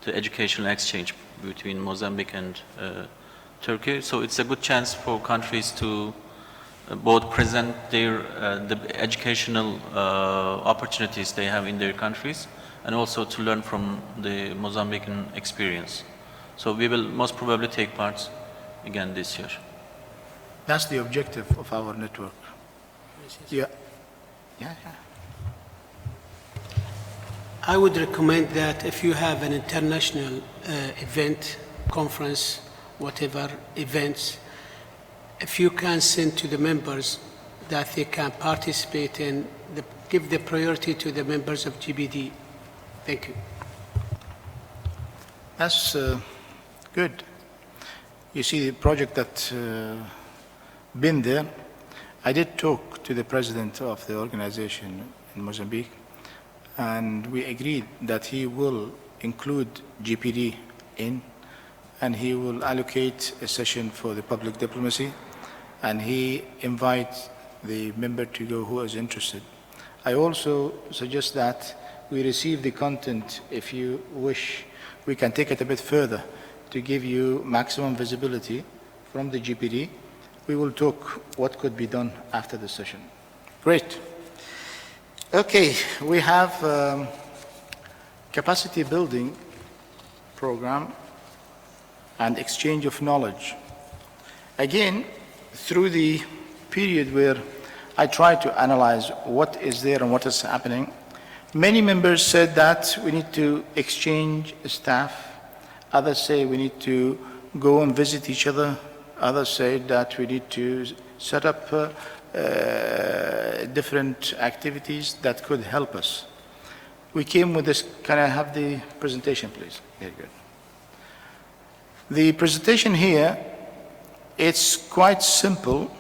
educational exchange between Mozambique and Turkey. So it's a good chance for countries to both present their the educational opportunities they have in their countries, and also to learn from the Mozambican experience. So we will most probably take part again this year. That's the objective of our network. Yeah. Yeah. I would recommend that if you have an international event, conference, whatever events, if you can send to the members that they can participate in, give the priority to the members of GBD. Thank you. That's good. You see, the project that's been there, I did talk to the president of the organization in Mozambique, and we agreed that he will include GPD in, and he will allocate a session for the public diplomacy, and he invites the member to go who is interested. I also suggest that we receive the content. If you wish, we can take it a bit further to give you maximum visibility from the GPD. We will talk what could be done after the session. Great. Okay, we have capacity building program and exchange of knowledge. Again, through the period where I tried to analyze what is there and what is happening, many members said that we need to exchange staff. Others say we need to go and visit each other. Others say that we need to set up different activities that could help us. We came with this. Can I have the presentation, please? Very good. The presentation here, it's quite simple.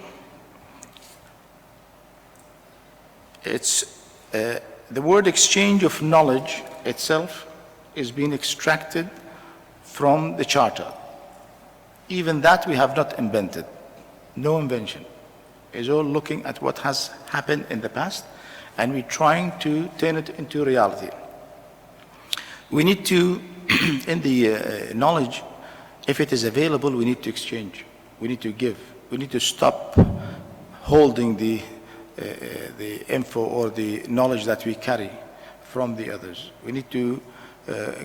It's the word exchange of knowledge itself is being extracted from the Charter. Even that we have not invented. No invention. It's all looking at what has happened in the past, and we're trying to turn it into reality. We need to, in the knowledge, if it is available, we need to exchange. We need to give. We need to stop holding the info or the knowledge that we carry from the others. We need to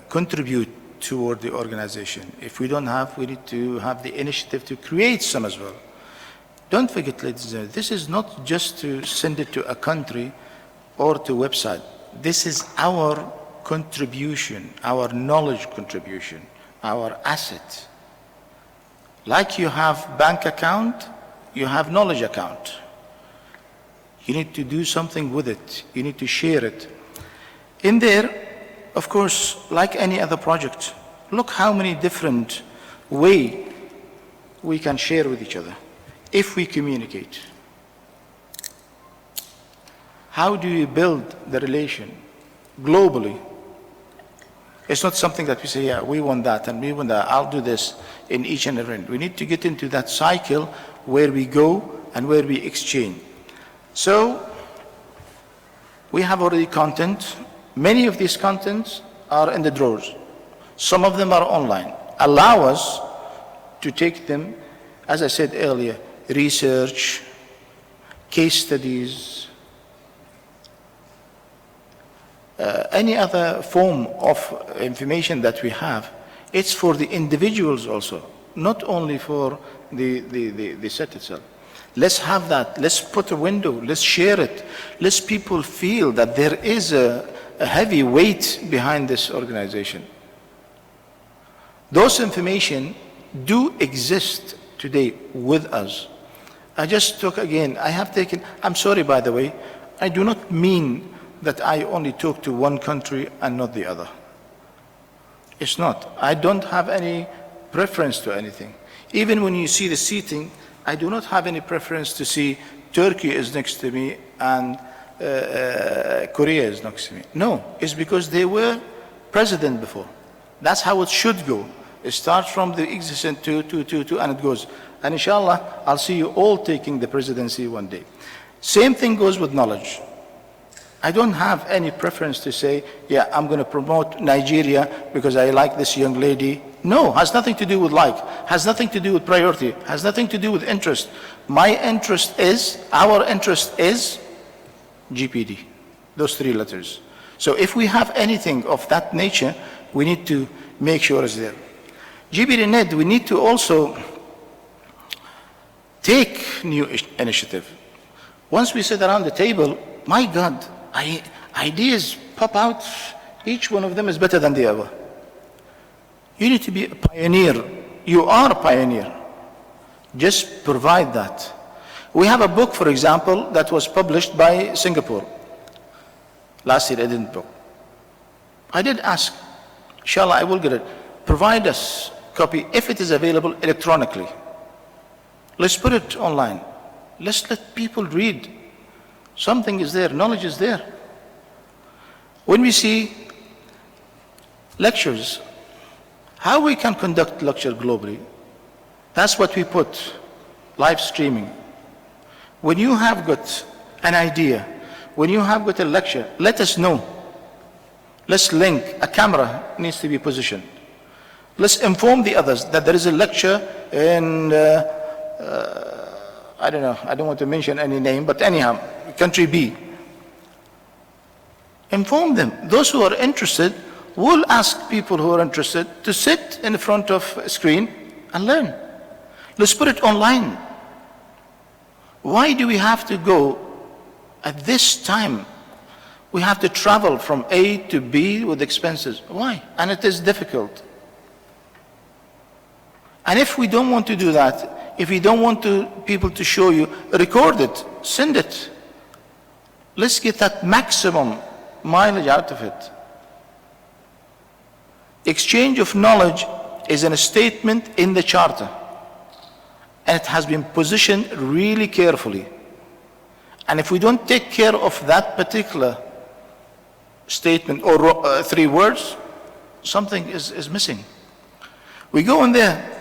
contribute toward the organization. If we don't have, we need to have the initiative to create some as well. Don't forget, ladies and gentlemen, this is not just to send it to a country or to a website. This is our contribution, our knowledge contribution, our asset. Like you have bank account, you have knowledge account. You need to do something with it. You need to share it. In there, of course, like any other project, look how many different ways we can share with each other if we communicate. How do you build the relation globally? It's not something that we say, yeah, we want that and we want that. I'll do this in each and every. We need to get into that cycle where we go and where we exchange. So we have already content. Many of these contents are in the drawers. Some of them are online. Allow us to take them, as I said earlier, research, case studies, any other form of information that we have. It's for the individuals also, not only for the set itself. Let's have that. Let's put a window. Let's share it. Let people feel that there is a heavy weight behind this organization. Those information do exist today with us. I just took again, I'm sorry by the way, I do not mean that I only talk to one country and not the other. It's not. I don't have any preference to anything. Even when you see the seating, I do not have any preference to see Turkey is next to me and Korea is next to me. No, it's because they were president before. That's how it should go. It starts from the existence to and it goes. And inshallah, I'll see you all taking the presidency one day. Same thing goes with knowledge. I don't have any preference to say, yeah, I'm going to promote Nigeria because I like this young lady. No, has nothing to do with like, has nothing to do with priority, has nothing to do with interest. My interest is, our interest is GPD, those three letters. So if we have anything of that nature, we need to make sure it's there. GPD NED, we need to also take new initiative. Once we sit around the table, my God, ideas pop out. Each one of them is better than the other. You need to be a pioneer. You are a pioneer. Just provide that. We have a book, for example, that was published by Singapore. Last year, Edinburgh. I did ask, inshallah, I will get it. Provide us a copy if it is available electronically. Let's put it online. Let's let people read. Something is there, knowledge is there. When we see lectures, how we can conduct lecture globally, that's what we put, live streaming. When you have got an idea, when you have got a lecture, let us know. Let's link, a camera needs to be positioned. Let's inform the others that there is a lecture in, I don't know, I don't want to mention any name, but anyhow, country B. Inform them. Those who are interested will ask people who are interested to sit in front of a screen and learn. Let's put it online. Why do we have to go at this time? We have to travel from A to B with expenses. Why? And it is difficult. And if we don't want to do that, if we don't want people to show you, record it, send it. Let's get that maximum mileage out of it. Exchange of knowledge is a statement in the Charter, and it has been positioned really carefully. And if we don't take care of that particular statement or three words, something is missing. We go in there.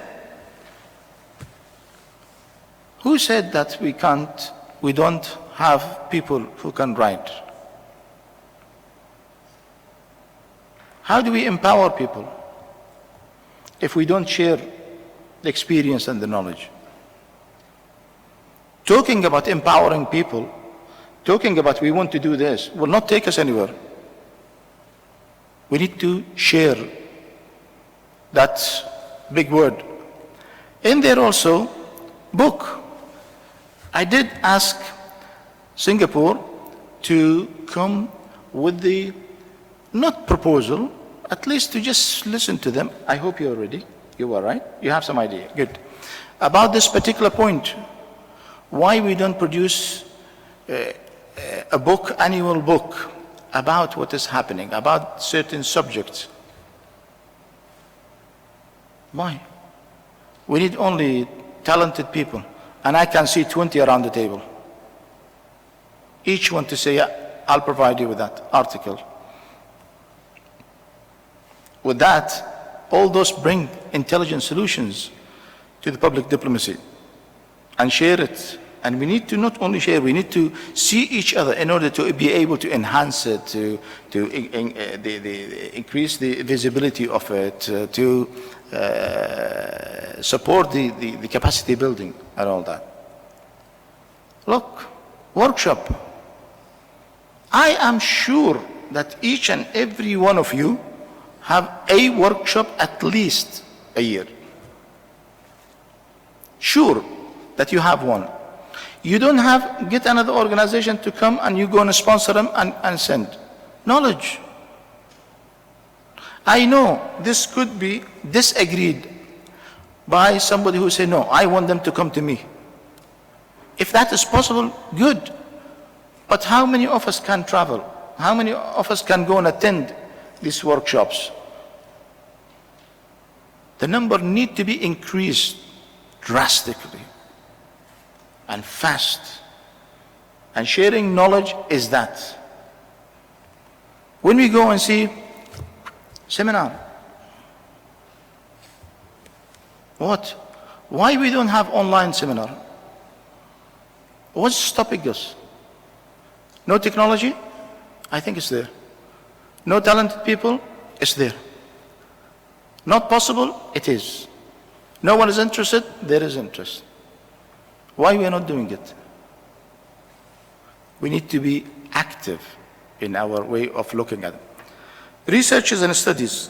Who said that we don't have people who can write? How do we empower people if we don't share the experience and the knowledge? Talking about empowering people, talking about we want to do this, will not take us anywhere. We need to share that big word. In there also, book. I did ask Singapore to come with the, not proposal, at least to just listen to them. I hope you're ready. You are, right? You have some idea. Good. About this particular point, why we don't produce a book, annual book, about what is happening, about certain subjects. Why? We need only talented people. And I can see 20 around the table. Each one to say, yeah, I'll provide you with that article. With that, all those bring intelligent solutions to the public diplomacy and share it. And we need to not only share, we need to see each other in order to be able to enhance it, to increase the visibility of it, to support the capacity building and all that. Look, workshop. I am sure that each and every one of you have a workshop at least a year. Sure that you have one. You don't have, get another organization to come and you go and sponsor them and send. Knowledge. I know this could be disagreed by somebody who say, no, I want them to come to me. If that is possible, good. But how many of us can travel? How many of us can go and attend these workshops? The number need to be increased drastically and fast. And sharing knowledge is that. When we go and see seminar, what? Why we don't have online seminar? What's stopping us? No technology? I think it's there. No talented people? It's there. Not possible? It is. No one is interested? There is interest. Why we are not doing it? We need to be active in our way of looking at it. Researches and studies.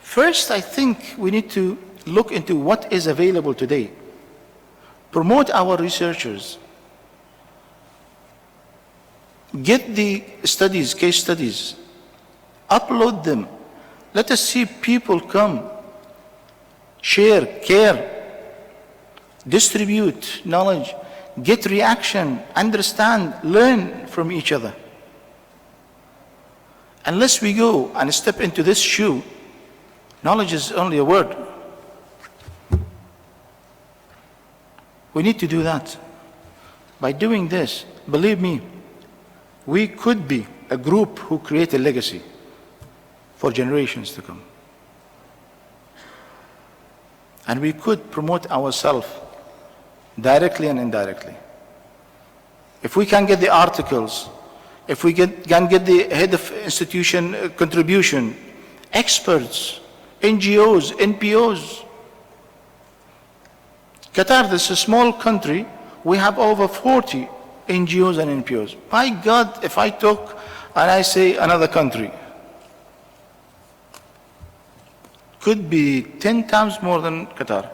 First, I think we need to look into what is available today. Promote our researchers. Get the studies, case studies, upload them. Let us see people come, share, care, distribute knowledge, get reaction, understand, learn from each other. Unless we go and step into this shoe, knowledge is only a word. We need to do that. By doing this, believe me, we could be a group who create a legacy for generations to come. And we could promote ourselves directly and indirectly. If we can get the articles, if we can get the head of institution contribution, experts, NGOs, NPOs. Qatar, this is a small country, we have over 40 NGOs and NPOs. My God, if I talk and I say another country, could be 10 times more than Qatar.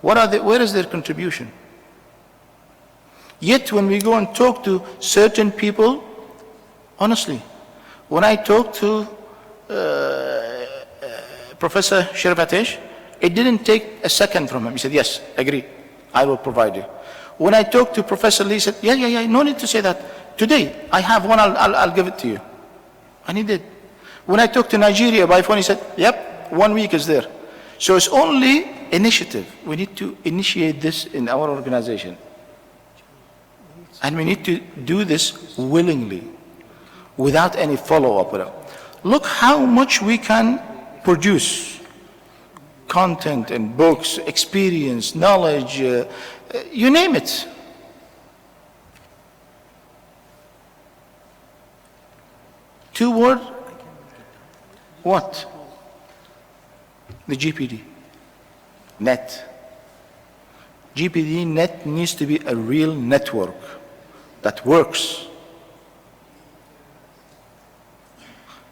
Where is their contribution? Yet when we go and talk to certain people, honestly, when I talk to Professor Shervatesh, it didn't take a second from him. He said, yes, agree, I will provide you. When I talked to Professor Lee, he said, yeah, no need to say that. Today, I have one, I'll give it to you. And he did. When I talked to Nigeria by phone, he said, yep, 1 week is there. So it's only initiative. We need to initiate this in our organization. And we need to do this willingly, without any follow-up. Look how much we can produce. Content and books, experience, knowledge, you name it. Two words, what? The GPD, net. GPD net needs to be a real network that works.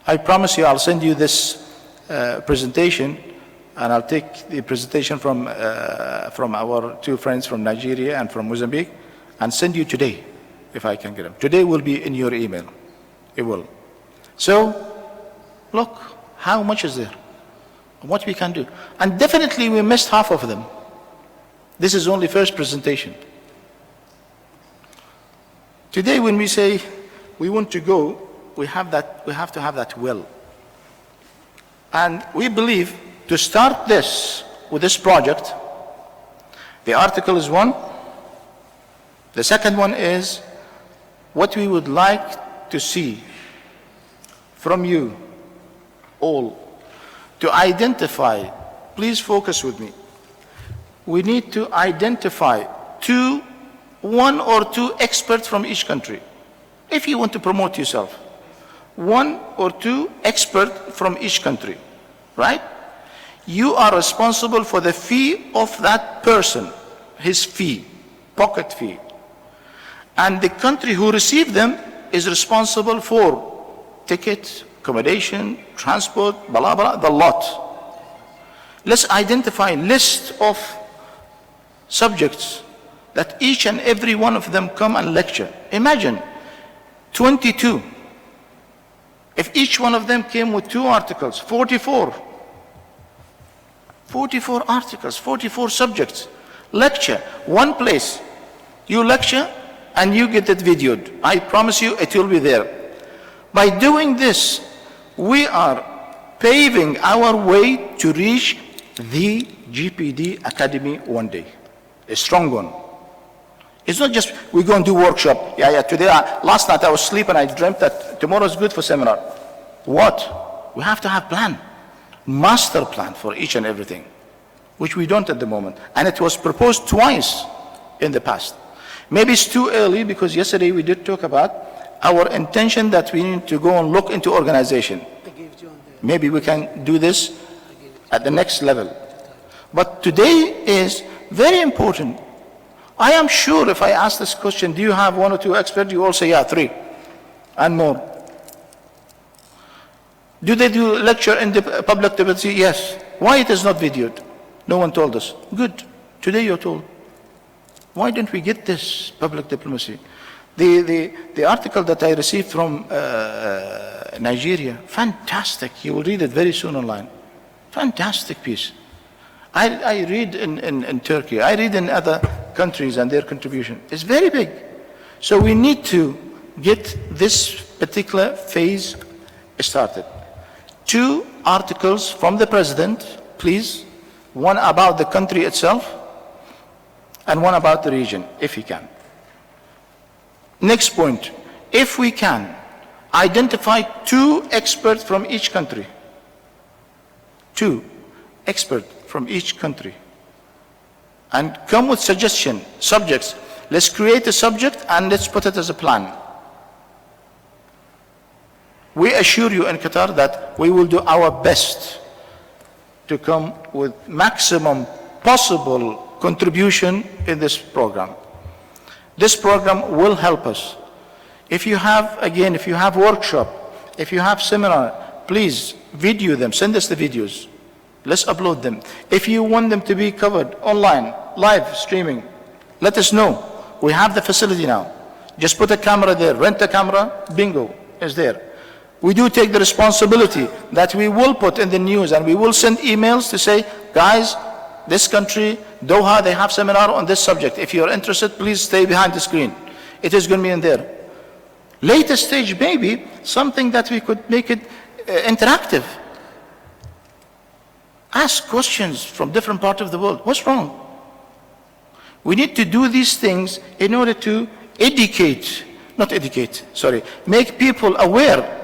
I promise you I'll send you this presentation, and I'll take the presentation from our two friends from Nigeria and from Mozambique and send you today, if I can get them. Today will be in your email. It will. So, look, how much is there? What we can do. And definitely we missed half of them. This is only first presentation. Today when we say we want to go, we have to have that will. And we believe to start this with this project, the article is one. The second one is what we would like to see from you all to identify, please focus with me. We need to identify one or two experts from each country. If you want to promote yourself, 1 or 2 experts from each country, right? You are responsible for the fee of that person, his fee, pocket fee. And the country who received them is responsible for tickets, accommodation, transport, blah, blah, the lot. Let's identify a list of subjects that each and every one of them come and lecture. Imagine 22. If each one of them came with 2 articles, 44. 44 articles, 44 subjects. Lecture, one place. You lecture and you get it videoed. I promise you it will be there. By doing this, we are paving our way to reach the GPD Academy one day. A strong one. It's not just we go and do workshop. Today, last night I was sleeping, I dreamt that tomorrow is good for seminar. What? We have to have plan. Master plan for each and everything. which we don't at the moment. And it was proposed twice in the past. Maybe it's too early because yesterday we did talk about our intention that we need to go and look into organization. Maybe we can do this at the next level. But today is very important. I am sure if I ask this question, do you have 1 or 2 experts? You all say, yeah, 3 and more. Do they do lecture in the public diplomacy? Yes. Why it is not videoed? No one told us. Good. Today you're told. Why don't we get this public diplomacy? The article that I received from Nigeria, fantastic. You will read it very soon online. Fantastic piece. I read in Turkey. I read in other countries and their contribution. It's very big. So we need to get this particular phase started. 2 articles from the President, please. One about the country itself and one about the region, if he can. Next point, if we can, identify 2 experts from each country. 2 experts from each country. And come with subjects. Let's create a subject and let's put it as a plan. We assure you in Qatar that we will do our best to come with maximum possible contribution in this program. This program will help us. If you have workshop, if you have seminar, please video them, send us the videos. Let's upload them. If you want them to be covered online, live streaming, let us know. We have the facility now. Just put a camera there, rent a camera, bingo, it's there. We do take the responsibility that we will put in the news and we will send emails to say, guys, this country, Doha, they have seminar on this subject. If you're interested, please stay behind the screen. It is going to be in there. Later stage, maybe, something that we could make it interactive. Ask questions from different parts of the world. What's wrong? We need to do these things in order to make people aware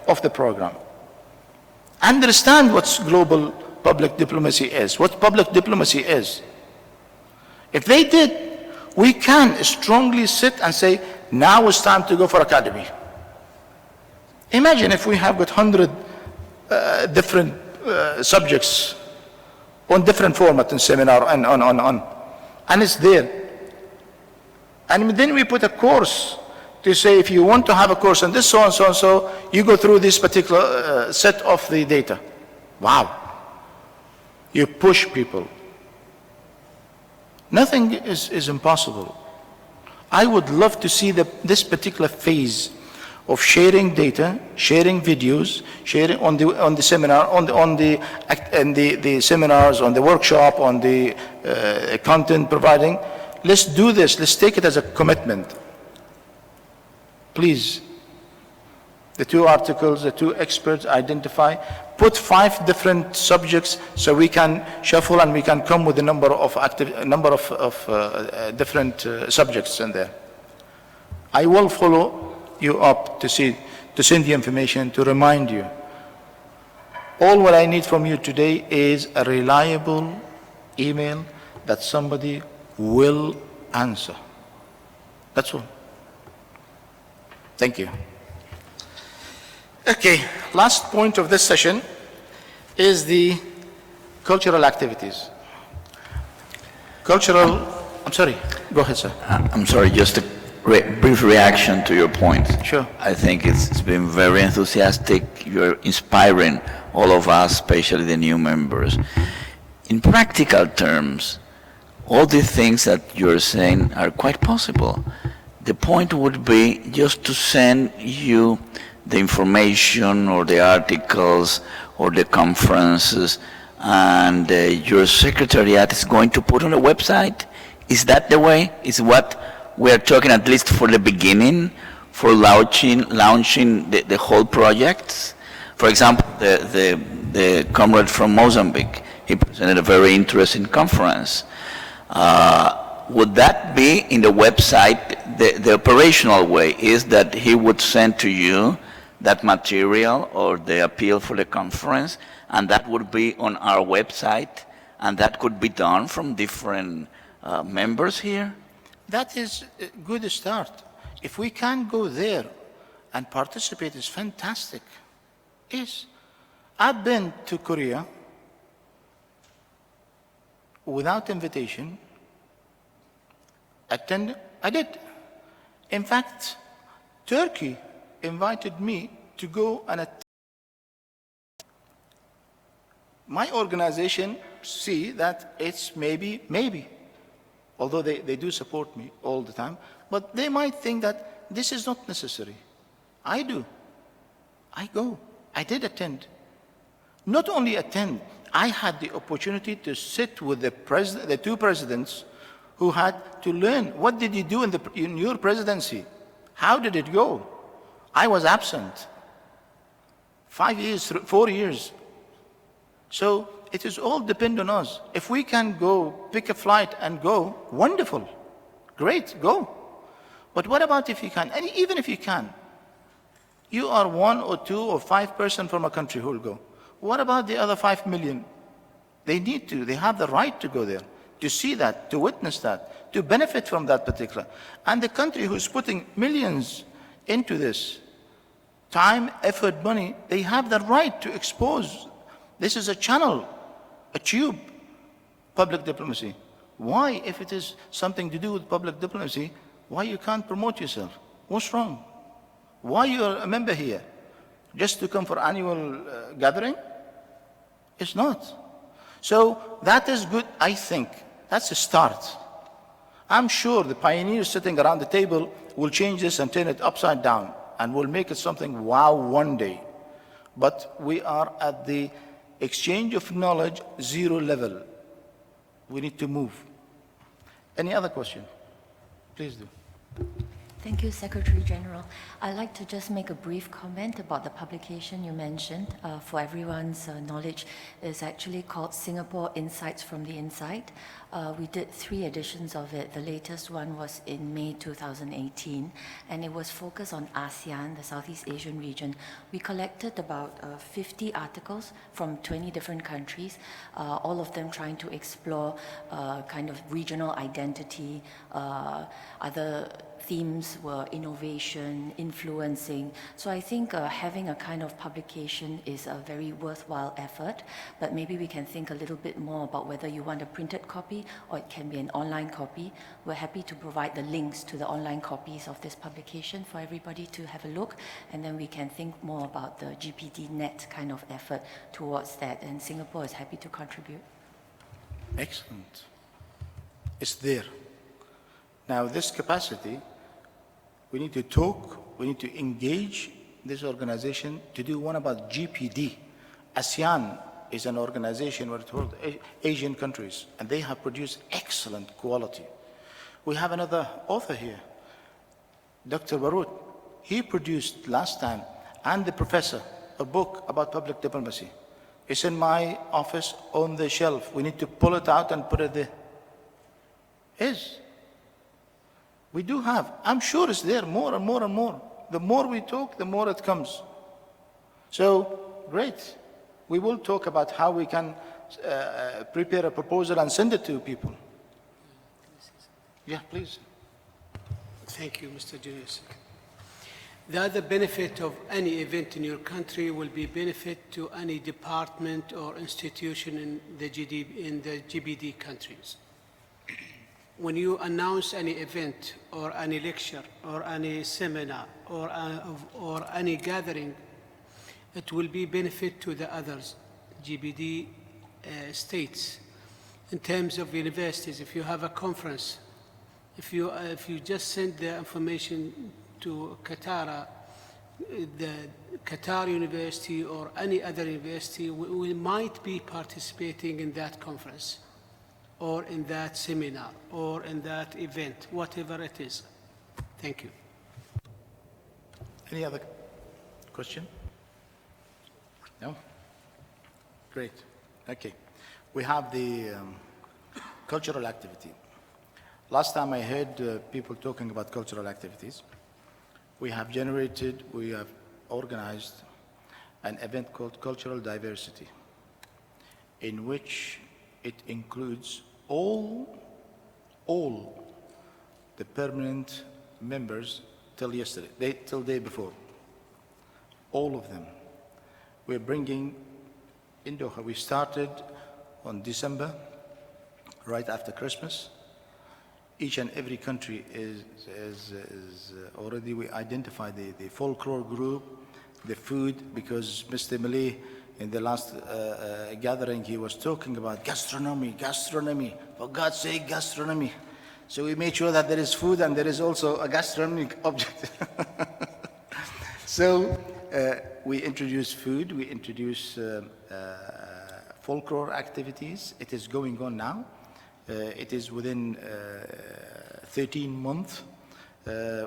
of the program. Understand what global public diplomacy is, what public diplomacy is. If they did, we can strongly sit and say, now it's time to go for academy. Imagine if we have got 100 different subjects on different format and seminar and on. And it's there. And then we put a course to say, if you want to have a course on this, so and so and so, you go through this particular set of the data. Wow. You push people. Nothing is impossible. I would love to see this particular phase of sharing data, sharing videos, sharing on the seminar, on the seminars, on the workshop, on the content providing. Let's do this. Let's take it as a commitment. Please, the 2 articles, the 2 experts identify, put 5 different subjects so we can shuffle and we can come with a number of different subjects in there. I will follow you up to send the information, to remind you. All what I need from you today is a reliable email that somebody will answer. That's all. Thank you. Okay, last point of this session is the cultural activities. I'm sorry, go ahead, sir. I'm sorry, just a brief reaction to your point. Sure. I think it's been very enthusiastic. You're inspiring all of us, especially the new members. In practical terms, all the things that you're saying are quite possible. The point would be just to send you the information or the articles or the conferences, and your secretariat is going to put on a website. Is that the way? Is what we're talking, at least for the beginning, for launching the whole project? For example, the comrade from Mozambique, he presented a very interesting conference. Would that be in the website? The operational way is that he would send to you that material or the appeal for the conference, and that would be on our website, and that could be done from different members here? That is a good start. If we can go there and participate, it's fantastic. Yes. I've been to Korea without invitation. I did. In fact, Turkey invited me to go and attend. My organization see that it's maybe, although they do support me all the time, but they might think that this is not necessary. I do. I go. I did attend. Not only attend, I had the opportunity to sit with the two presidents who had to learn, what did you do in your presidency? How did it go? I was absent. 5 years, 4 years. So it is all depend on us. If we can go, pick a flight and go, wonderful, great, go. But what about if you can? And even if you can, you are 1 or 2 or 5 person from a country who will go. What about the other 5 million? They need to, they have the right to go there, to see that, to witness that, to benefit from that particular. And the country who's putting millions into this, time, effort, money, they have the right to expose. This is a channel, a tube, public diplomacy. Why, if it is something to do with public diplomacy, why you can't promote yourself? What's wrong? Why you are a member here? Just to come for annual gathering? It's not. So that is good, I think. That's a start. I'm sure the pioneers sitting around the table will change this and turn it upside down and will make it something wow one day. But we are at the exchange of knowledge 0 level. We need to move. Any other question? Please do. Thank you, Secretary General. I'd like to just make a brief comment about the publication you mentioned. For everyone's knowledge, it's actually called Singapore Insights from the Inside. We did 3 editions of it. The latest one was in May 2018, and it was focused on ASEAN, the Southeast Asian region. We collected about 50 articles from 20 different countries, all of them trying to explore kind of regional identity, other themes were innovation, influencing. So I think having a kind of publication is a very worthwhile effort, but maybe we can think a little bit more about whether you want a printed copy or it can be an online copy. We're happy to provide the links to the online copies of this publication for everybody to have a look, and then we can think more about the GPD net kind of effort towards that, and Singapore is happy to contribute. Excellent. It's there. Now this capacity, we need to talk, we need to engage this organization to do one about GPD. ASEAN is an organization where it holds Asian countries, and they have produced excellent quality. We have another author here, Dr. Barut. He produced last time, and the professor, a book about public diplomacy. It's in my office on the shelf. We need to pull it out and put it there. We do have. I'm sure it's there more and more and more. The more we talk, the more it comes. So, great. We will talk about how we can prepare a proposal and send it to people. Yeah, please. Thank you, Mr. Julius. The other benefit of any event in your country will be benefit to any department or institution in the GBD countries. When you announce any event or any lecture or any seminar or any gathering, it will be benefit to the others, GBD states. In terms of universities, if you have a conference, if you just send the information to Qatar, the Qatar University or any other university, we might be participating in that conference, or in that seminar, or in that event, whatever it is. Thank you. Any other question? No? Great. Okay. We have the cultural activity. Last time I heard people talking about cultural activities. We have organized an event called Cultural Diversity, in which It includes all the permanent members till yesterday, till day before. All of them. We're bringing in Doha. We started on December, right after Christmas. Each and every country is already, we identified the folklore group, the food, because Mr. Malay, in the last gathering, he was talking about gastronomy, for God's sake, gastronomy. So we made sure that there is food and there is also a gastronomic object. So we introduce food, we introduce folklore activities. It is going on now. It is within 13 months.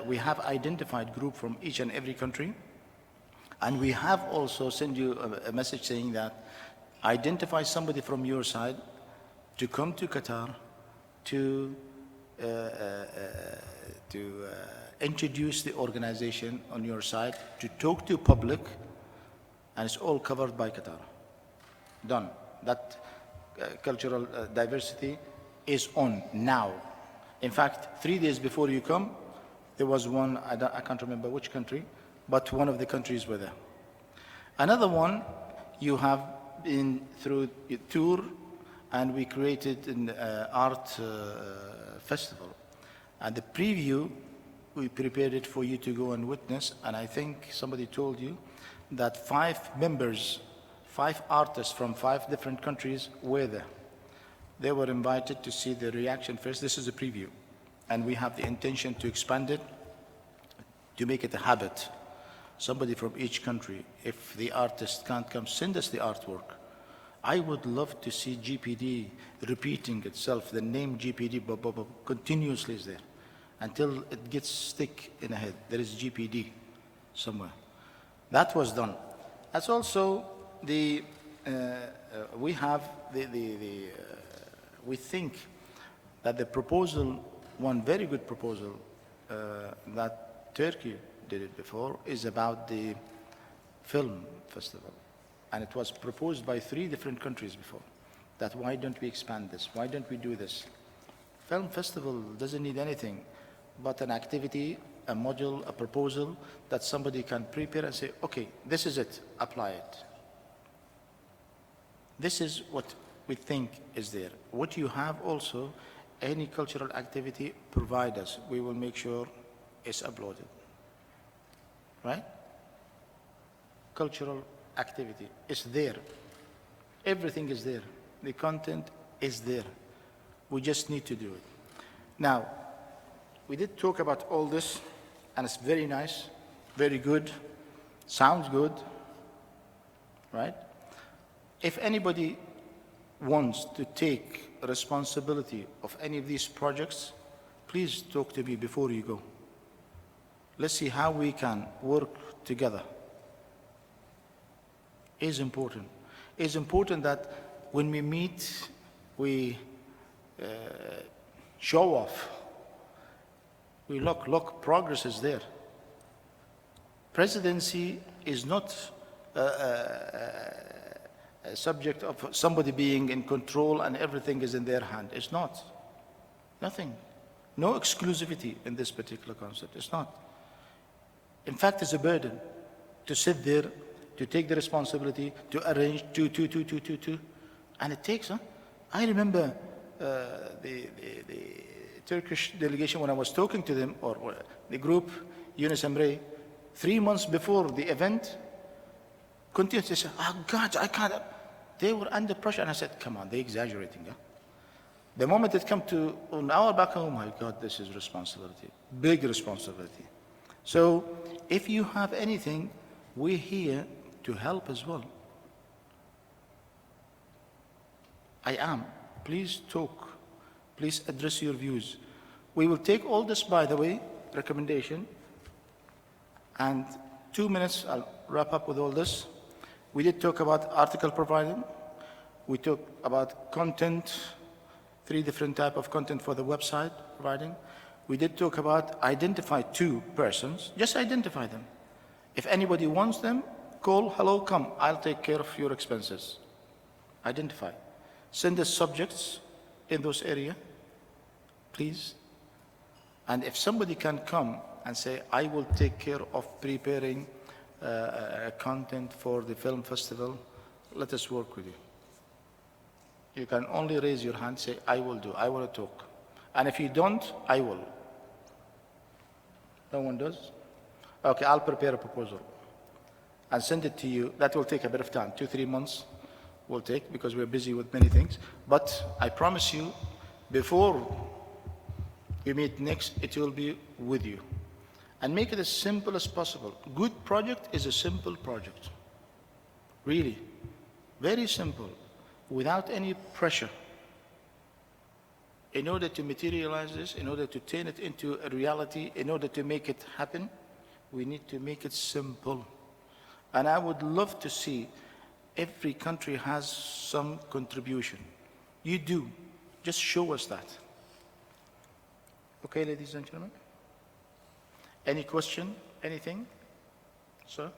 We have identified group from each and every country. And we have also sent you a message saying that identify somebody from your side to come to Qatar to introduce the organization on your side, to talk to public, and it's all covered by Qatar. Done. That cultural diversity is on now. In fact, 3 days before you come, there was one, I can't remember which country, but one of the countries were there. Another one, you have been through a tour, and we created an art festival. And the preview, we prepared it for you to go and witness, and I think somebody told you that 5 members, 5 artists from 5 different countries were there. They were invited to see the reaction first. This is a preview, and we have the intention to expand it, to make it a habit. Somebody from each country, if the artist can't come, send us the artwork. I would love to see GPD repeating itself. The name GPD continuously is there until it gets stick in the head. There is GPD somewhere. That was done. That's also the, we have we think that the proposal, one very good proposal that Turkey did it before, is about the film festival. And it was proposed by 3 different countries before, that why don't we expand this? Why don't we do this? Film festival doesn't need anything but an activity, a module, a proposal that somebody can prepare and say, okay, this is it, apply it. This is what we think is there. What you have also, any cultural activity, provide us. We will make sure it's uploaded. Right? Cultural activity is there. Everything is there. The content is there. We just need to do it. Now, we did talk about all this, and it's very nice, very good, sounds good, right? If anybody wants to take responsibility of any of these projects, please talk to me before you go. Let's see how we can work together. It's important. It's important that when we meet, we show off. We look, progress is there. Presidency is not a subject of somebody being in control and everything is in their hand. It's not. Nothing. No exclusivity in this particular concept. It's not. In fact, it's a burden to sit there, to take the responsibility, to arrange two. And it takes, huh? I remember the Turkish delegation, when I was talking to them, or the group, Assembley, 3 months before the event, continued to say, oh God, I can't. They were under pressure. And I said, come on, they're exaggerating. Yeah? The moment it comes to on our back, oh my God, this is responsibility, big responsibility. So if you have anything, we're here to help as well. I am. Please talk. Please address your views. We will take all this, by the way, recommendation, and 2 minutes, I'll wrap up with all this. We did talk about article providing. We talked about content, 3 different types of content for the website providing. We did talk about identify 2 persons, just identify them. If anybody wants them, call, hello, come, I'll take care of your expenses. Identify. Send us subjects in those areas, please. And if somebody can come and say, I will take care of preparing content for the film festival, let us work with you. You can only raise your hand, say, I will do, I want to talk. And if you don't, I will. No one does? Okay, I'll prepare a proposal and send it to you. That will take a bit of time, 2-3 months will take, because we're busy with many things. But I promise you, before we meet next, it will be with you. And make it as simple as possible. Good project is a simple project. Really. Very simple. Without any pressure. In order to materialize this, in order to turn it into a reality, in order to make it happen, we need to make it simple. And I would love to see every country has some contribution. You do. Just show us that. Okay, ladies and gentlemen? Any question? Anything? Sir?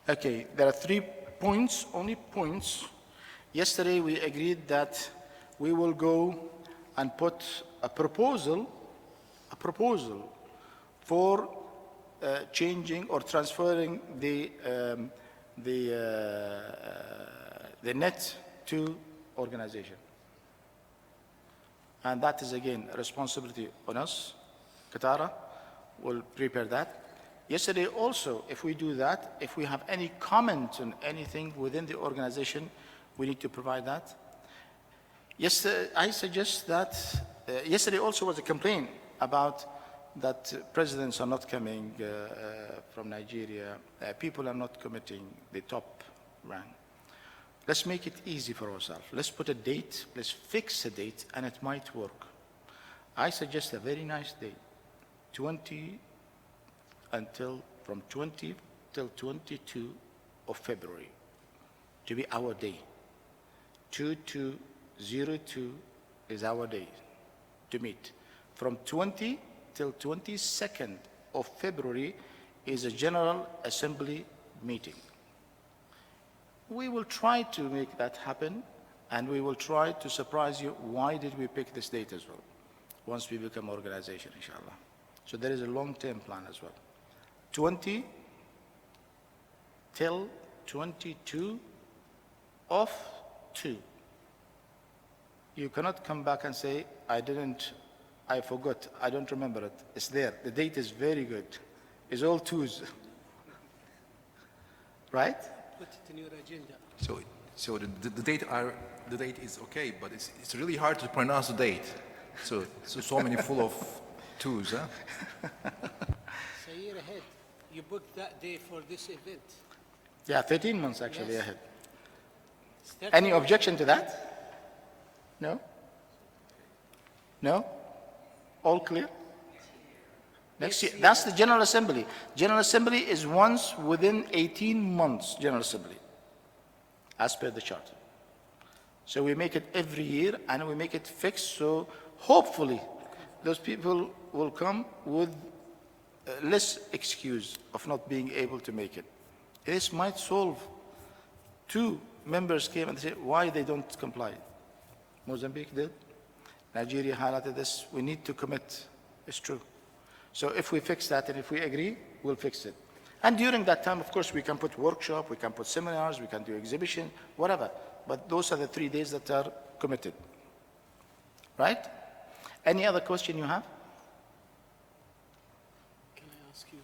Okay, there are 3 points, only points. Yesterday we agreed that we will go and put a proposal for changing or transferring the net to organization. And that is again a responsibility on us. Qatar will prepare that. Yesterday also, if we do that, if we have any comment on anything within the organization, we need to provide that. Yesterday, I suggest that, yesterday also was a complaint about that presidents are not coming from Nigeria, people are not committing the top rank. Let's make it easy for ourselves. Let's put a date, let's fix a date, and it might work. I suggest a very nice date, from 20 till 22 of February, to be our day. 2202 is our day to meet. From 20 till 22nd of February is a General Assembly meeting. We will try to make that happen, and we will try to surprise you. Why did we pick this date as well? Once we become organization, inshallah. So there is a long-term plan as well. 20 till 22 of 2. You cannot come back and say, I forgot, I don't remember it. It's there. The date is very good. It's all 2s. Right? Put it in your agenda. So the date is okay, but it's really hard to pronounce the date. So many full of 2s, huh? It's a year ahead. You booked that day for this event. Yeah, 13 months actually Yes. ahead. It's 13 Any months. objection to that? No? No? All clear? Next year. That's the General Assembly. General Assembly is once within 18 months, General Assembly, as per the charter. So we make it every year, and we make it fixed, so hopefully those people will come with less excuse of not being able to make it. This might solve. 2 members came and said why they don't comply. Mozambique did. Nigeria highlighted this. We need to commit. It's true. So if we fix that and if we agree, we'll fix it. And during that time, of course, we can put workshop, we can put seminars, we can do exhibition, whatever. But those are the 3 days that are committed. Right? Any other question you have? Can I ask you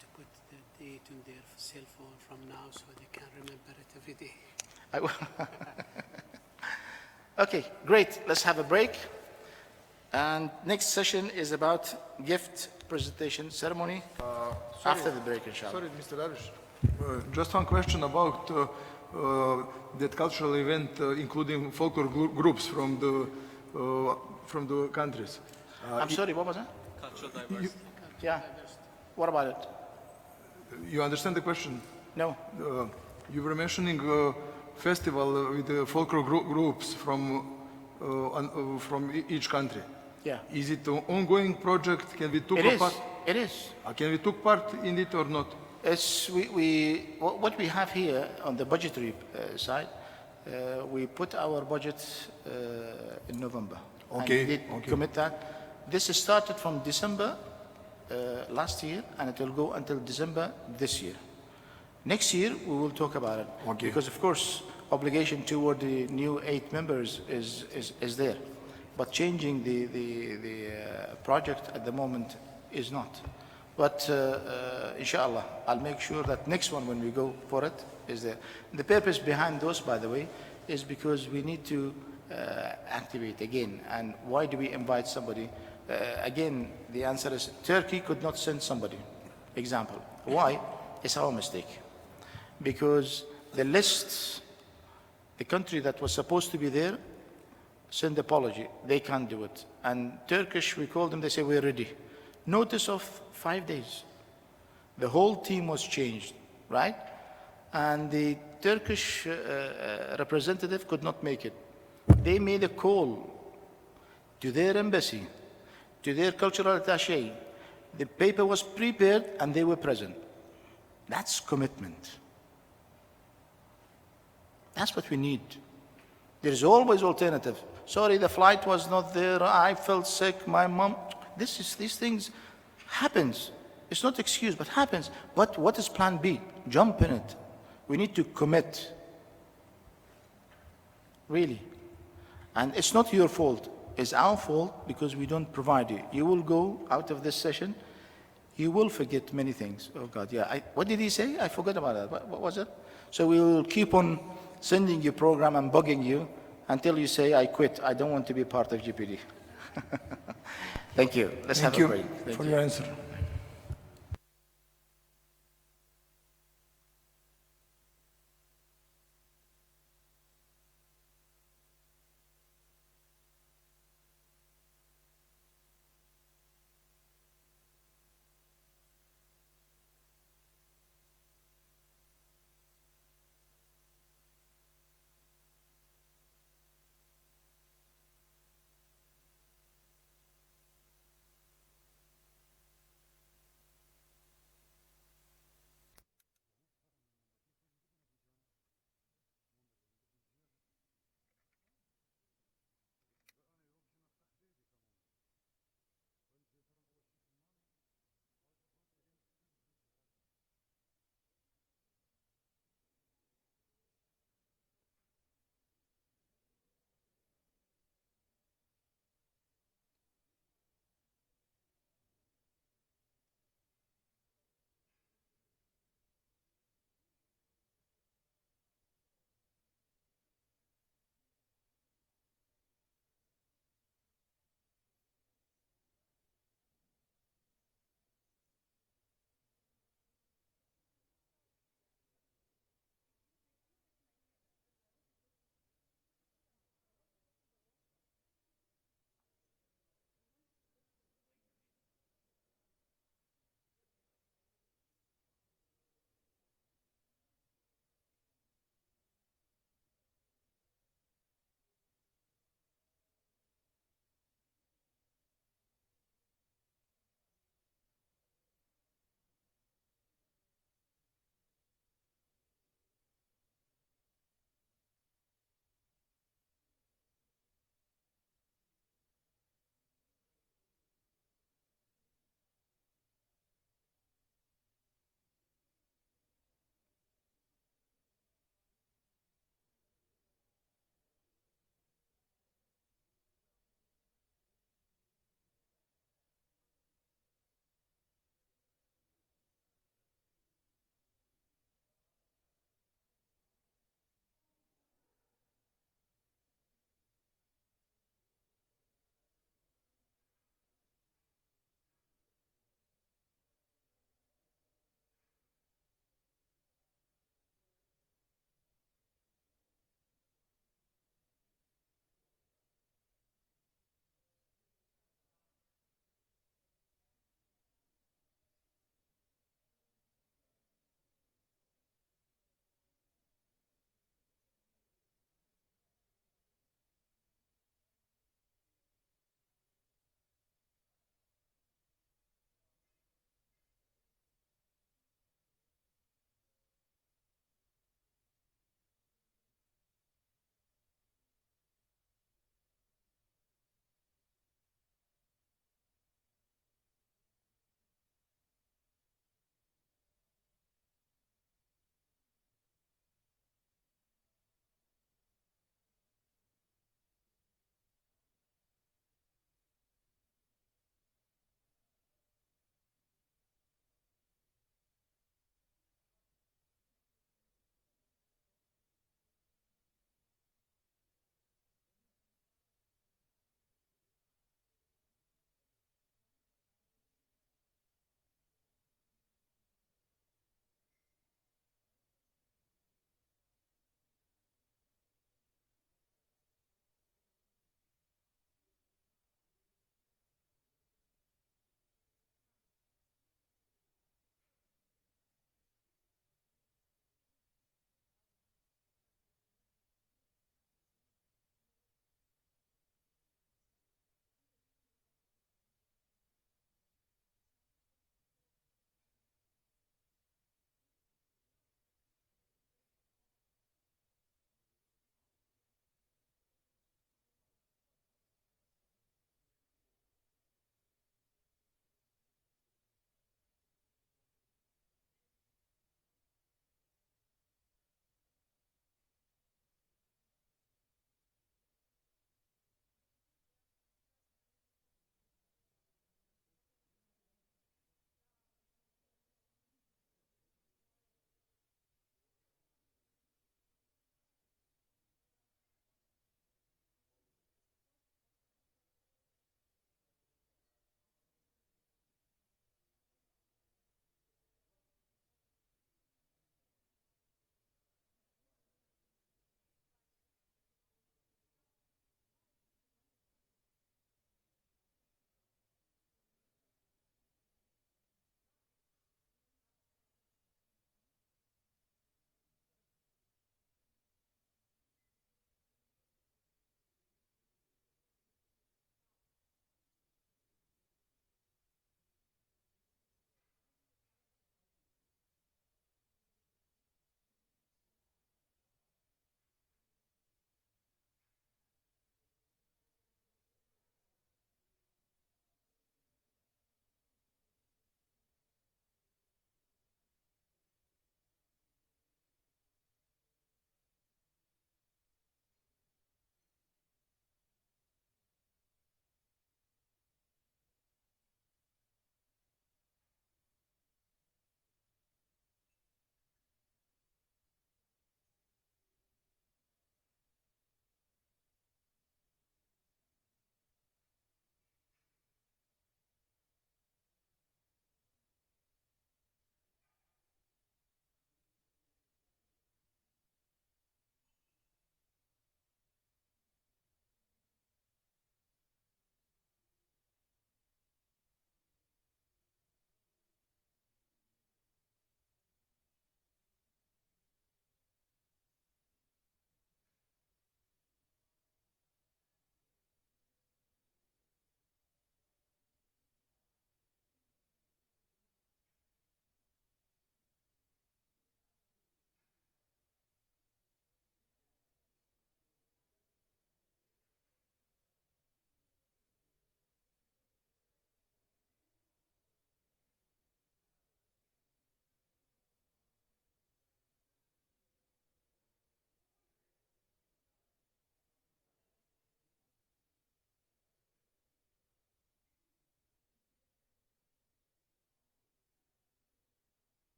to put the date on their cell phone from now so they can remember it every day? I will. Okay, great. Let's have a break. And next session is about gift presentation ceremony after the break, inshallah. Sorry, Mr. Darwish. Just one question about that cultural event, including folklore groups from the countries. I'm sorry, what was that? Cultural diversity. Yeah. What about it? You understand the question? No. You were mentioning festival with the folklore groups from each country. Yeah. Is it an ongoing project? Can we take It is. part? It is. Can we take part in it or not? It's, what we have here on the budgetary side We put our budget in November. Okay, And we did okay. commit that. This started from December last year, and it will go until December this year. Next year, we will talk about it. Okay. Because, of course, obligation toward the new 8 members is there. But changing the project at the moment is not. But inshallah, I'll make sure that next one, when we go for it, is there. The purpose behind those, by the way, is because we need to activate again. And why do we invite somebody? Again, the answer is Turkey could not send somebody. Example. Why? It's our mistake. Because the lists, the country that was supposed to be there, send apology. They can't do it. And Turkish, we call them, they say, we're ready. Notice of 5 days. The whole team was changed, right? And the Turkish representative could not make it. They made a call to their embassy, to their cultural attaché. The paper was prepared and they were present. That's commitment. That's what we need. There is always alternative. Sorry, the flight was not there. I felt sick. My mom. These things happens. It's not excuse, but happens. But what is plan B? Jump in it. We need to commit. Really. And it's not your fault. It's our fault because we don't provide you. You will go out of this session, you will forget many things. Oh God, yeah. What did he say? I forgot about that. What was it? So we will keep on sending you program and bugging you until you say, I quit. I don't want to be part of GPD. Thank you. Let's Thank have a you break. for your answer.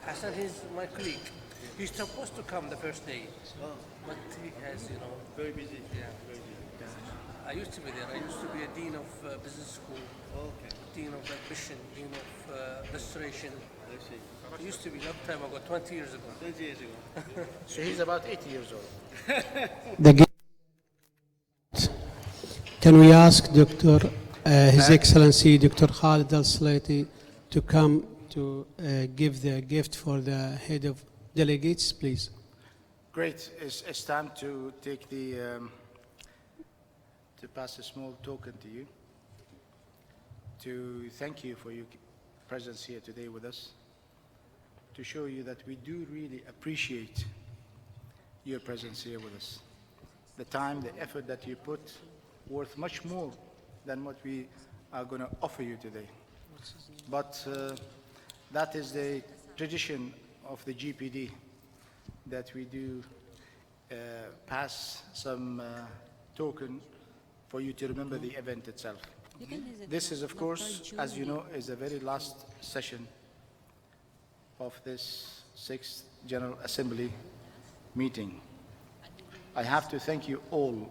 Hassan is my colleague. He's supposed to come the first day, but he has, very busy. Yeah, very busy. I used to be there. I used to be a dean of business school, dean of admission, dean of restoration. I see. It used to be a long time ago, 20 years ago. 20 years ago. So he's about 80 years old. Can we ask His Excellency Dr. Khalid Al-Slaty to come to give the gift for the head of delegates, please? Great. It's time to take to pass a small token to you, to thank you for your presence here today with us, to show you that we do really appreciate your presence here with us. The time, the effort that you put, worth much more than what we are going to offer you today. But that is the tradition of the GPD, that we do pass some token for you to remember the event itself. This is, of course, as you know, is the very last session of this 6th General Assembly meeting. I have to thank you all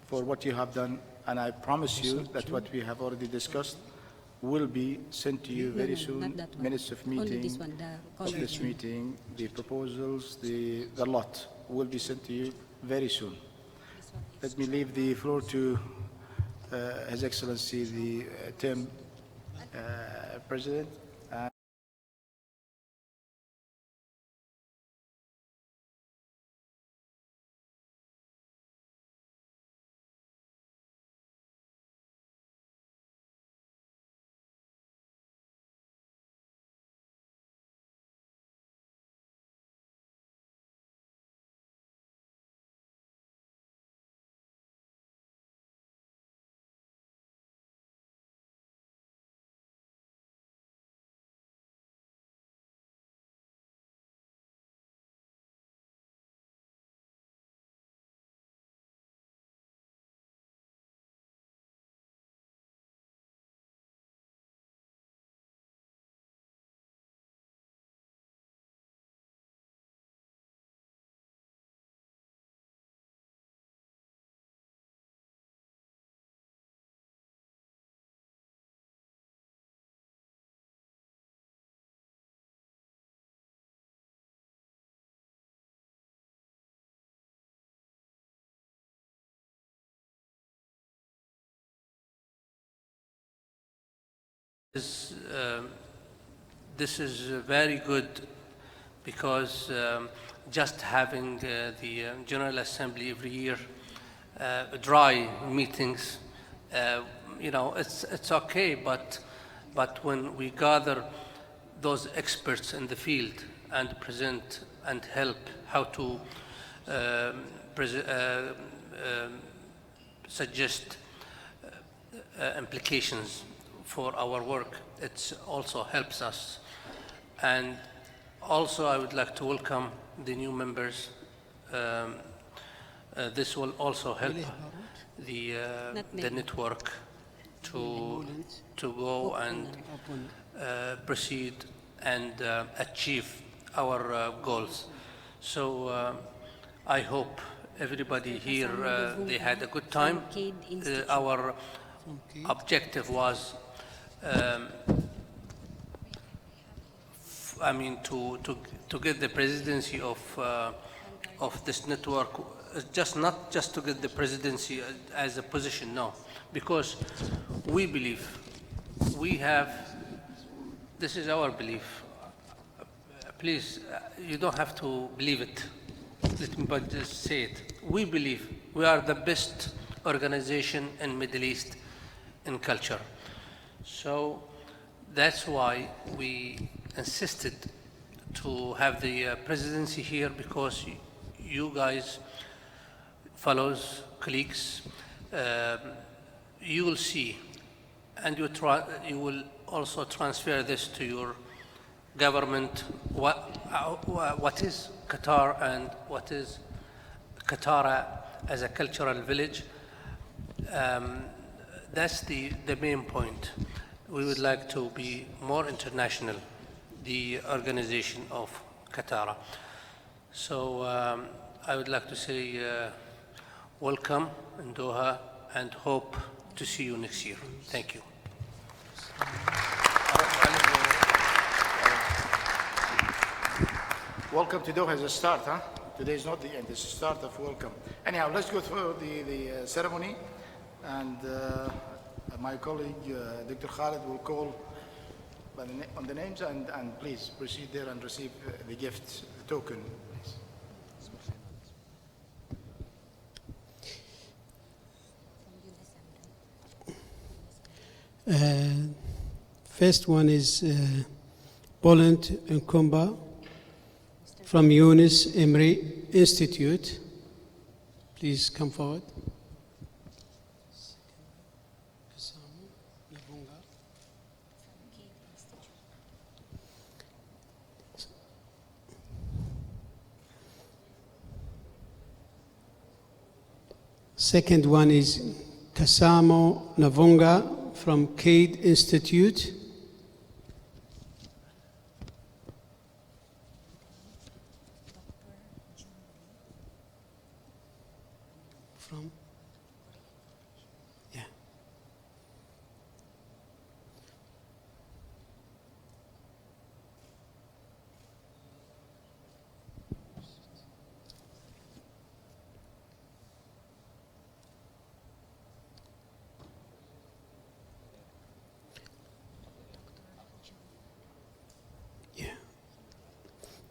for what you have done, and I promise you that what we have already discussed will be sent to you very soon. Minutes of meeting, of this meeting, the proposals, the lot will be sent to you very soon. Let me leave the floor to His Excellency, the term President. This is very good because just having the General Assembly every year, dry meetings, it's okay, but when we gather those experts in the field and present and help how to suggest implications for our work, it also helps us. And also I would like to welcome the new members. This will also help the network to go and proceed and achieve our goals. So I hope everybody here, they had a good time. Our objective was to get the presidency of this network, not just to get the presidency as a position, no, because we believe this is our belief. Please, you don't have to believe it. Let me but just say it. We believe we are the best organization in Middle East in culture. So that's why we insisted to have the presidency here, because you guys, fellows, colleagues, you will see, and you will also transfer this to your government, what is Qatar and what is Qatar as a cultural village. That's the main point. We would like to be more international the organization of Qatar. So I would like to say welcome in Doha and hope to see you next year. Thank you. Welcome to Doha is a start, huh? Today is not the end, it's the start of welcome. Anyhow, let's go through the ceremony, and my colleague, Dr. Khalid, will call on the names, and please proceed there and receive the gift, the token, please. First one is Poland Nkumba from Yunus Emre Institute. Please come forward. Second one is Kasamo Navunga from Cade Institute. From? Yeah.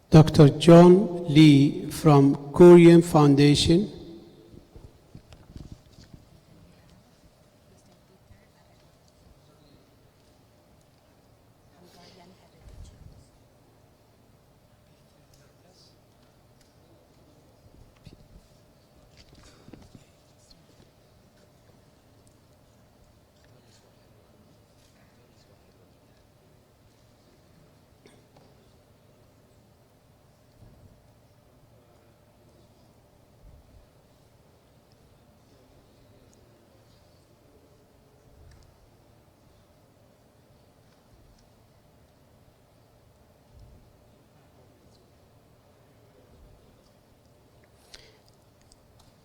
Dr. John Lee from Korean Foundation.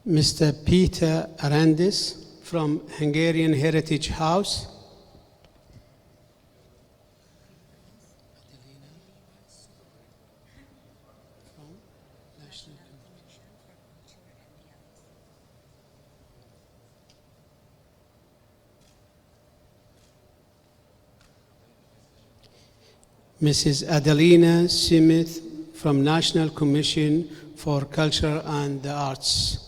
Mr. Peter Arandis from Hungarian Heritage House. Mrs. Adelina Smith from National Commission for Culture and the Arts.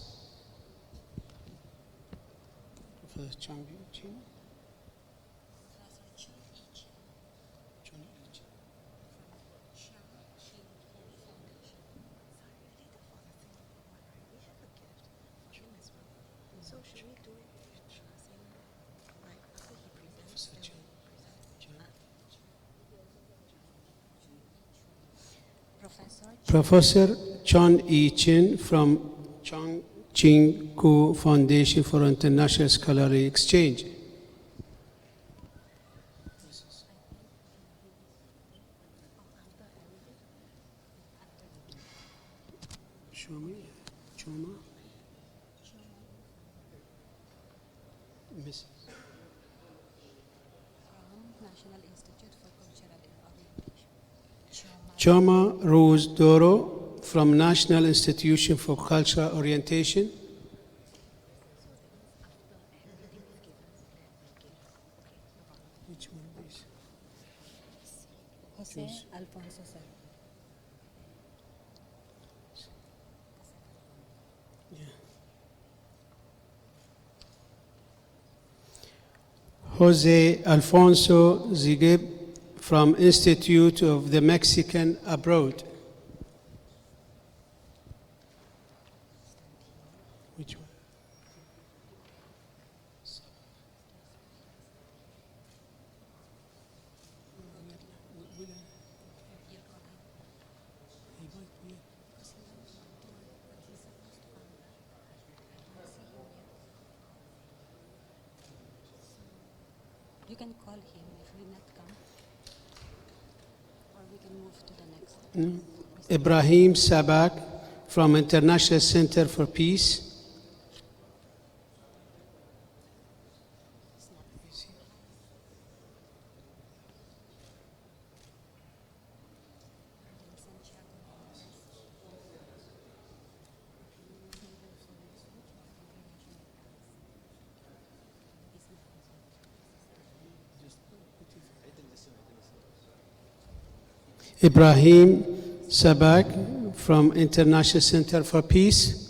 Professor Chon E. Chin from Chong Ching Ku Foundation for International Scholarly Exchange. Choma. Mrs. National Institute for Cultural Orientation. Choma Rose Doro from National Institution for Cultural Orientation. Which one is? Jose Alfonso Sir. Jose Alfonso Zigib from Institute of the Mexican Abroad. Which one? You can call him if he will not come. Or we can move to the next. Ibrahim Sabak from International Center for Peace. Ibrahim Sabak from International Center for Peace.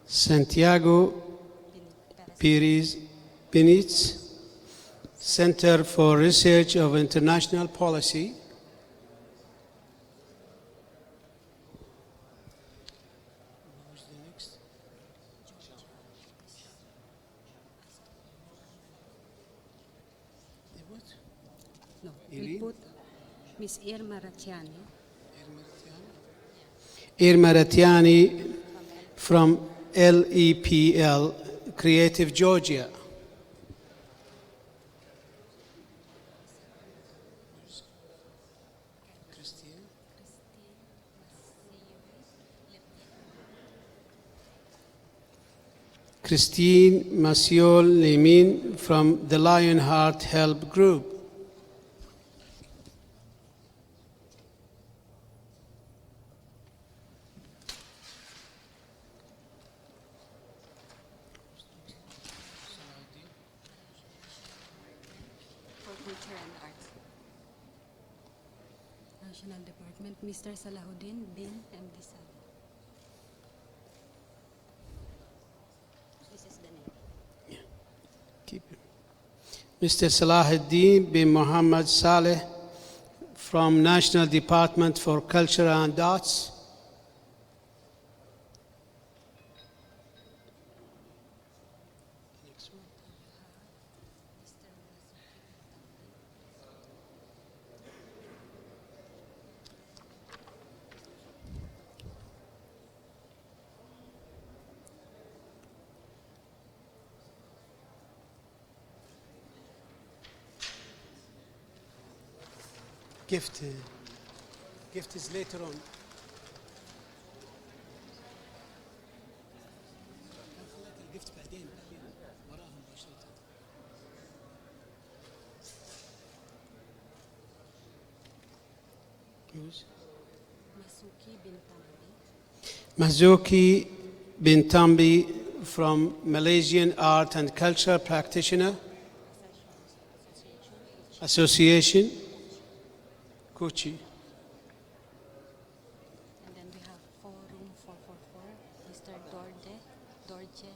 Santiago Pires Benitez, Center for Research of International Policy. No, we put Miss Irma Ratiani. Irma Ratiani from LEPL, Creative Georgia. Christine Massiol-Lemin from the Lionheart Help Group. For Culture and Arts. National Department, Mr. Salahuddin bin MD Sal. This is the name. Keep it. Mr. Salahuddin bin Muhammad Saleh from National Department for Culture and Arts. Gift. Gift is later on. الجفت بعدين وراهم مباشرة. Mazuki bin Tambi from Malaysian Art and Culture Practitioner Association, Kochi. And then we have room 444, Mr. Dorje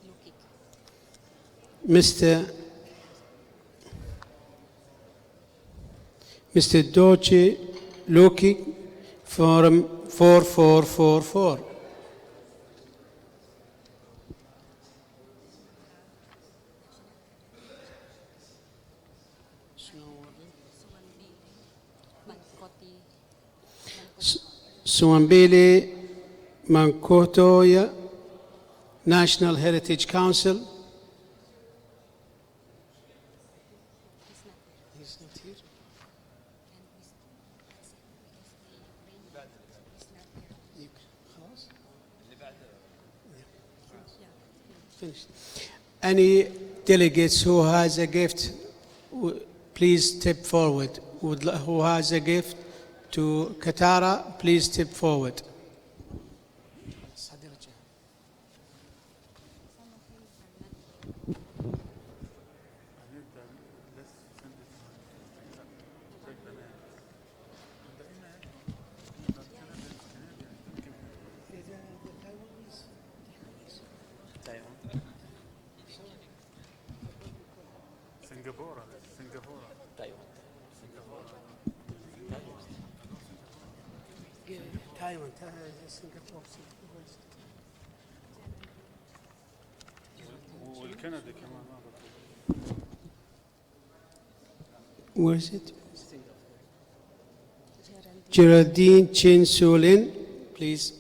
Lukik. Mr. Dorje Lukik from 4444. Suambele Mankotoya, National Heritage Council. He's not here. Finished. Any delegates who has a gift, please step forward. Who has a gift to Katara, please step forward. Taiwan, Singapore. Where is it? Geraldine Chin Sulin, please.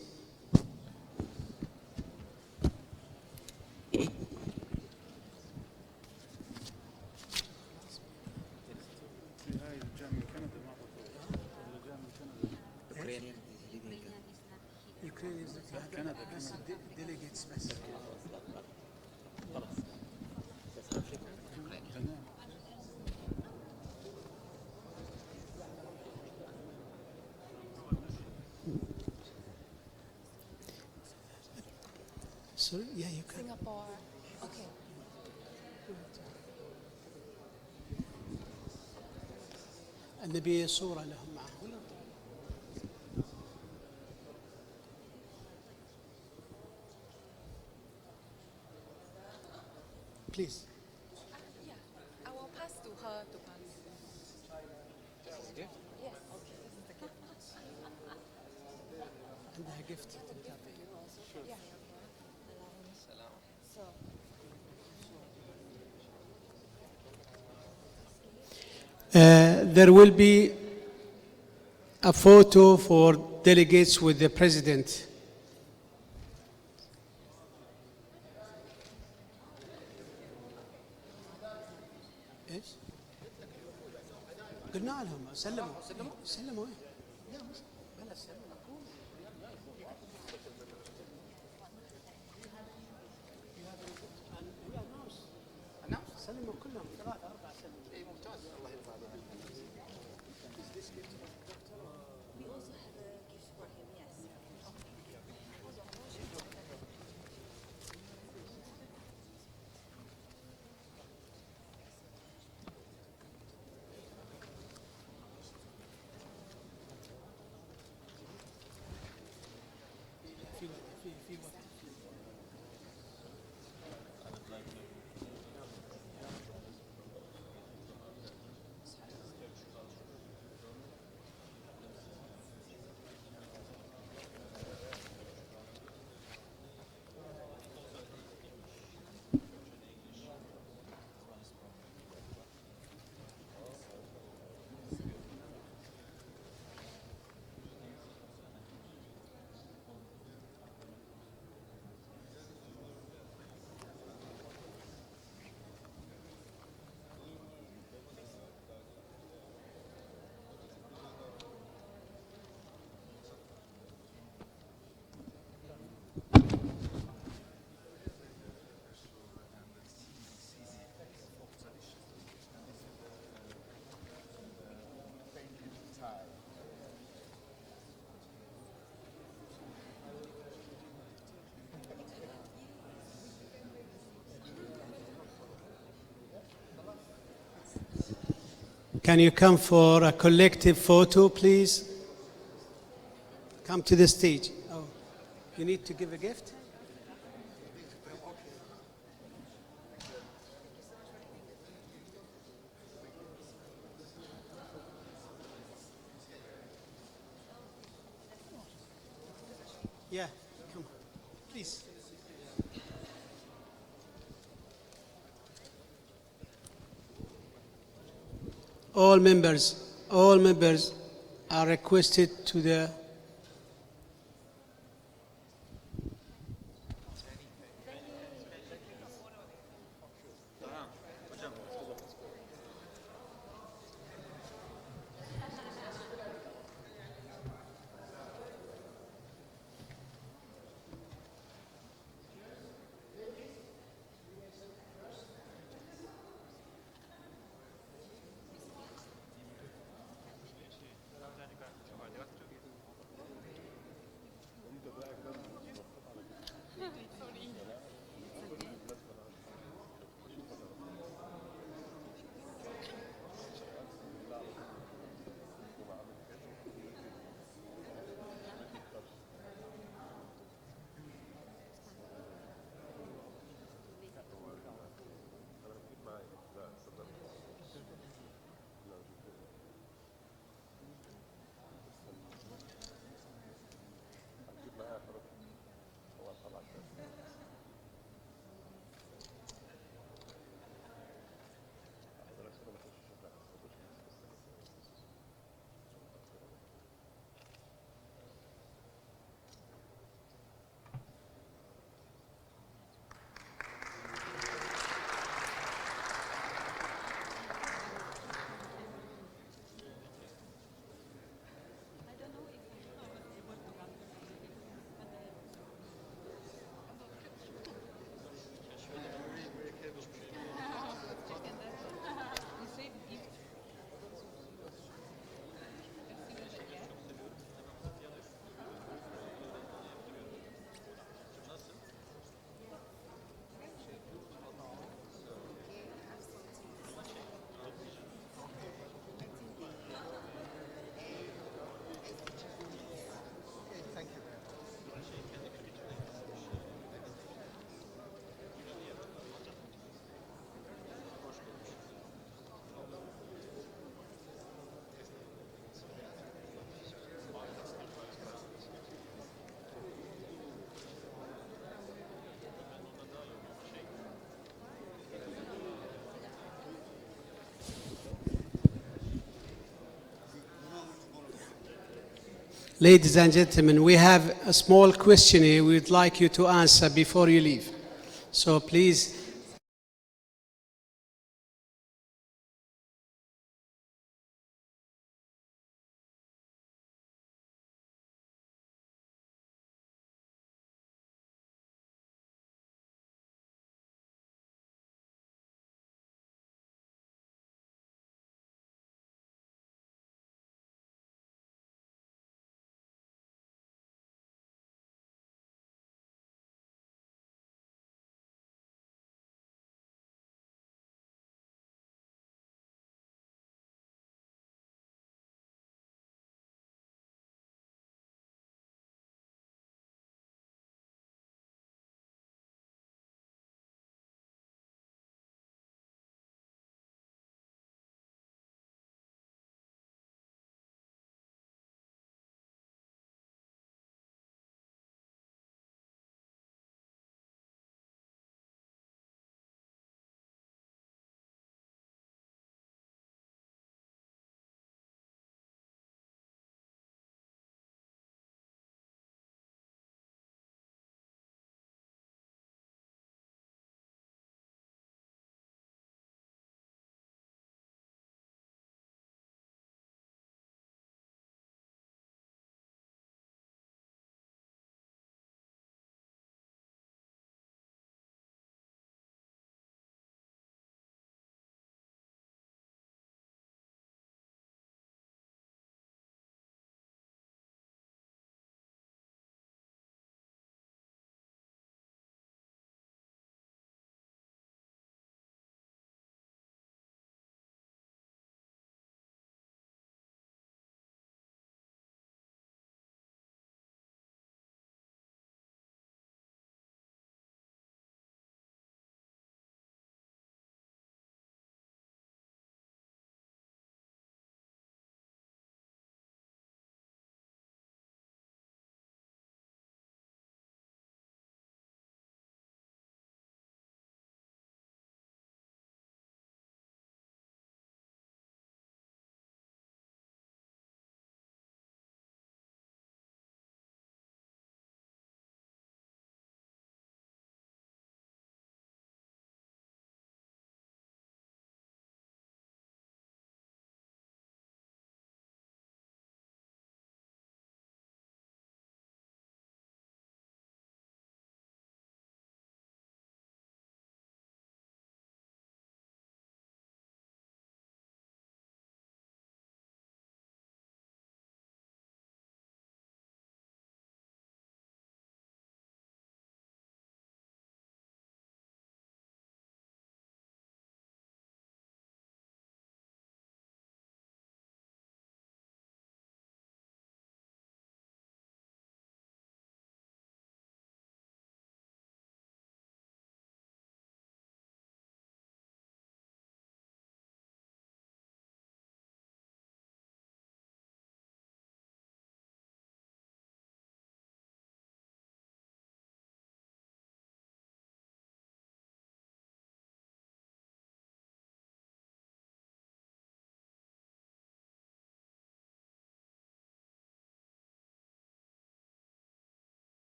Sorry, yeah, you can. Singapore. Okay. النبي صورة لهم معهم. Please. Yeah, I will pass to her to pass. Yes. عندها gift. Yeah. There will be a photo for delegates with the president. ايش؟ قلنا لهم سلموا سلموا كلهم 3 4 سلموا. اي ممتاز الله يرضى عليك. Can you come for a collective photo, please? Come to the stage. Oh, you need to give a gift? Yeah, come on, please. All members are requested to the Ladies and gentlemen, we have a small questionnaire we'd like you to answer before you leave. So please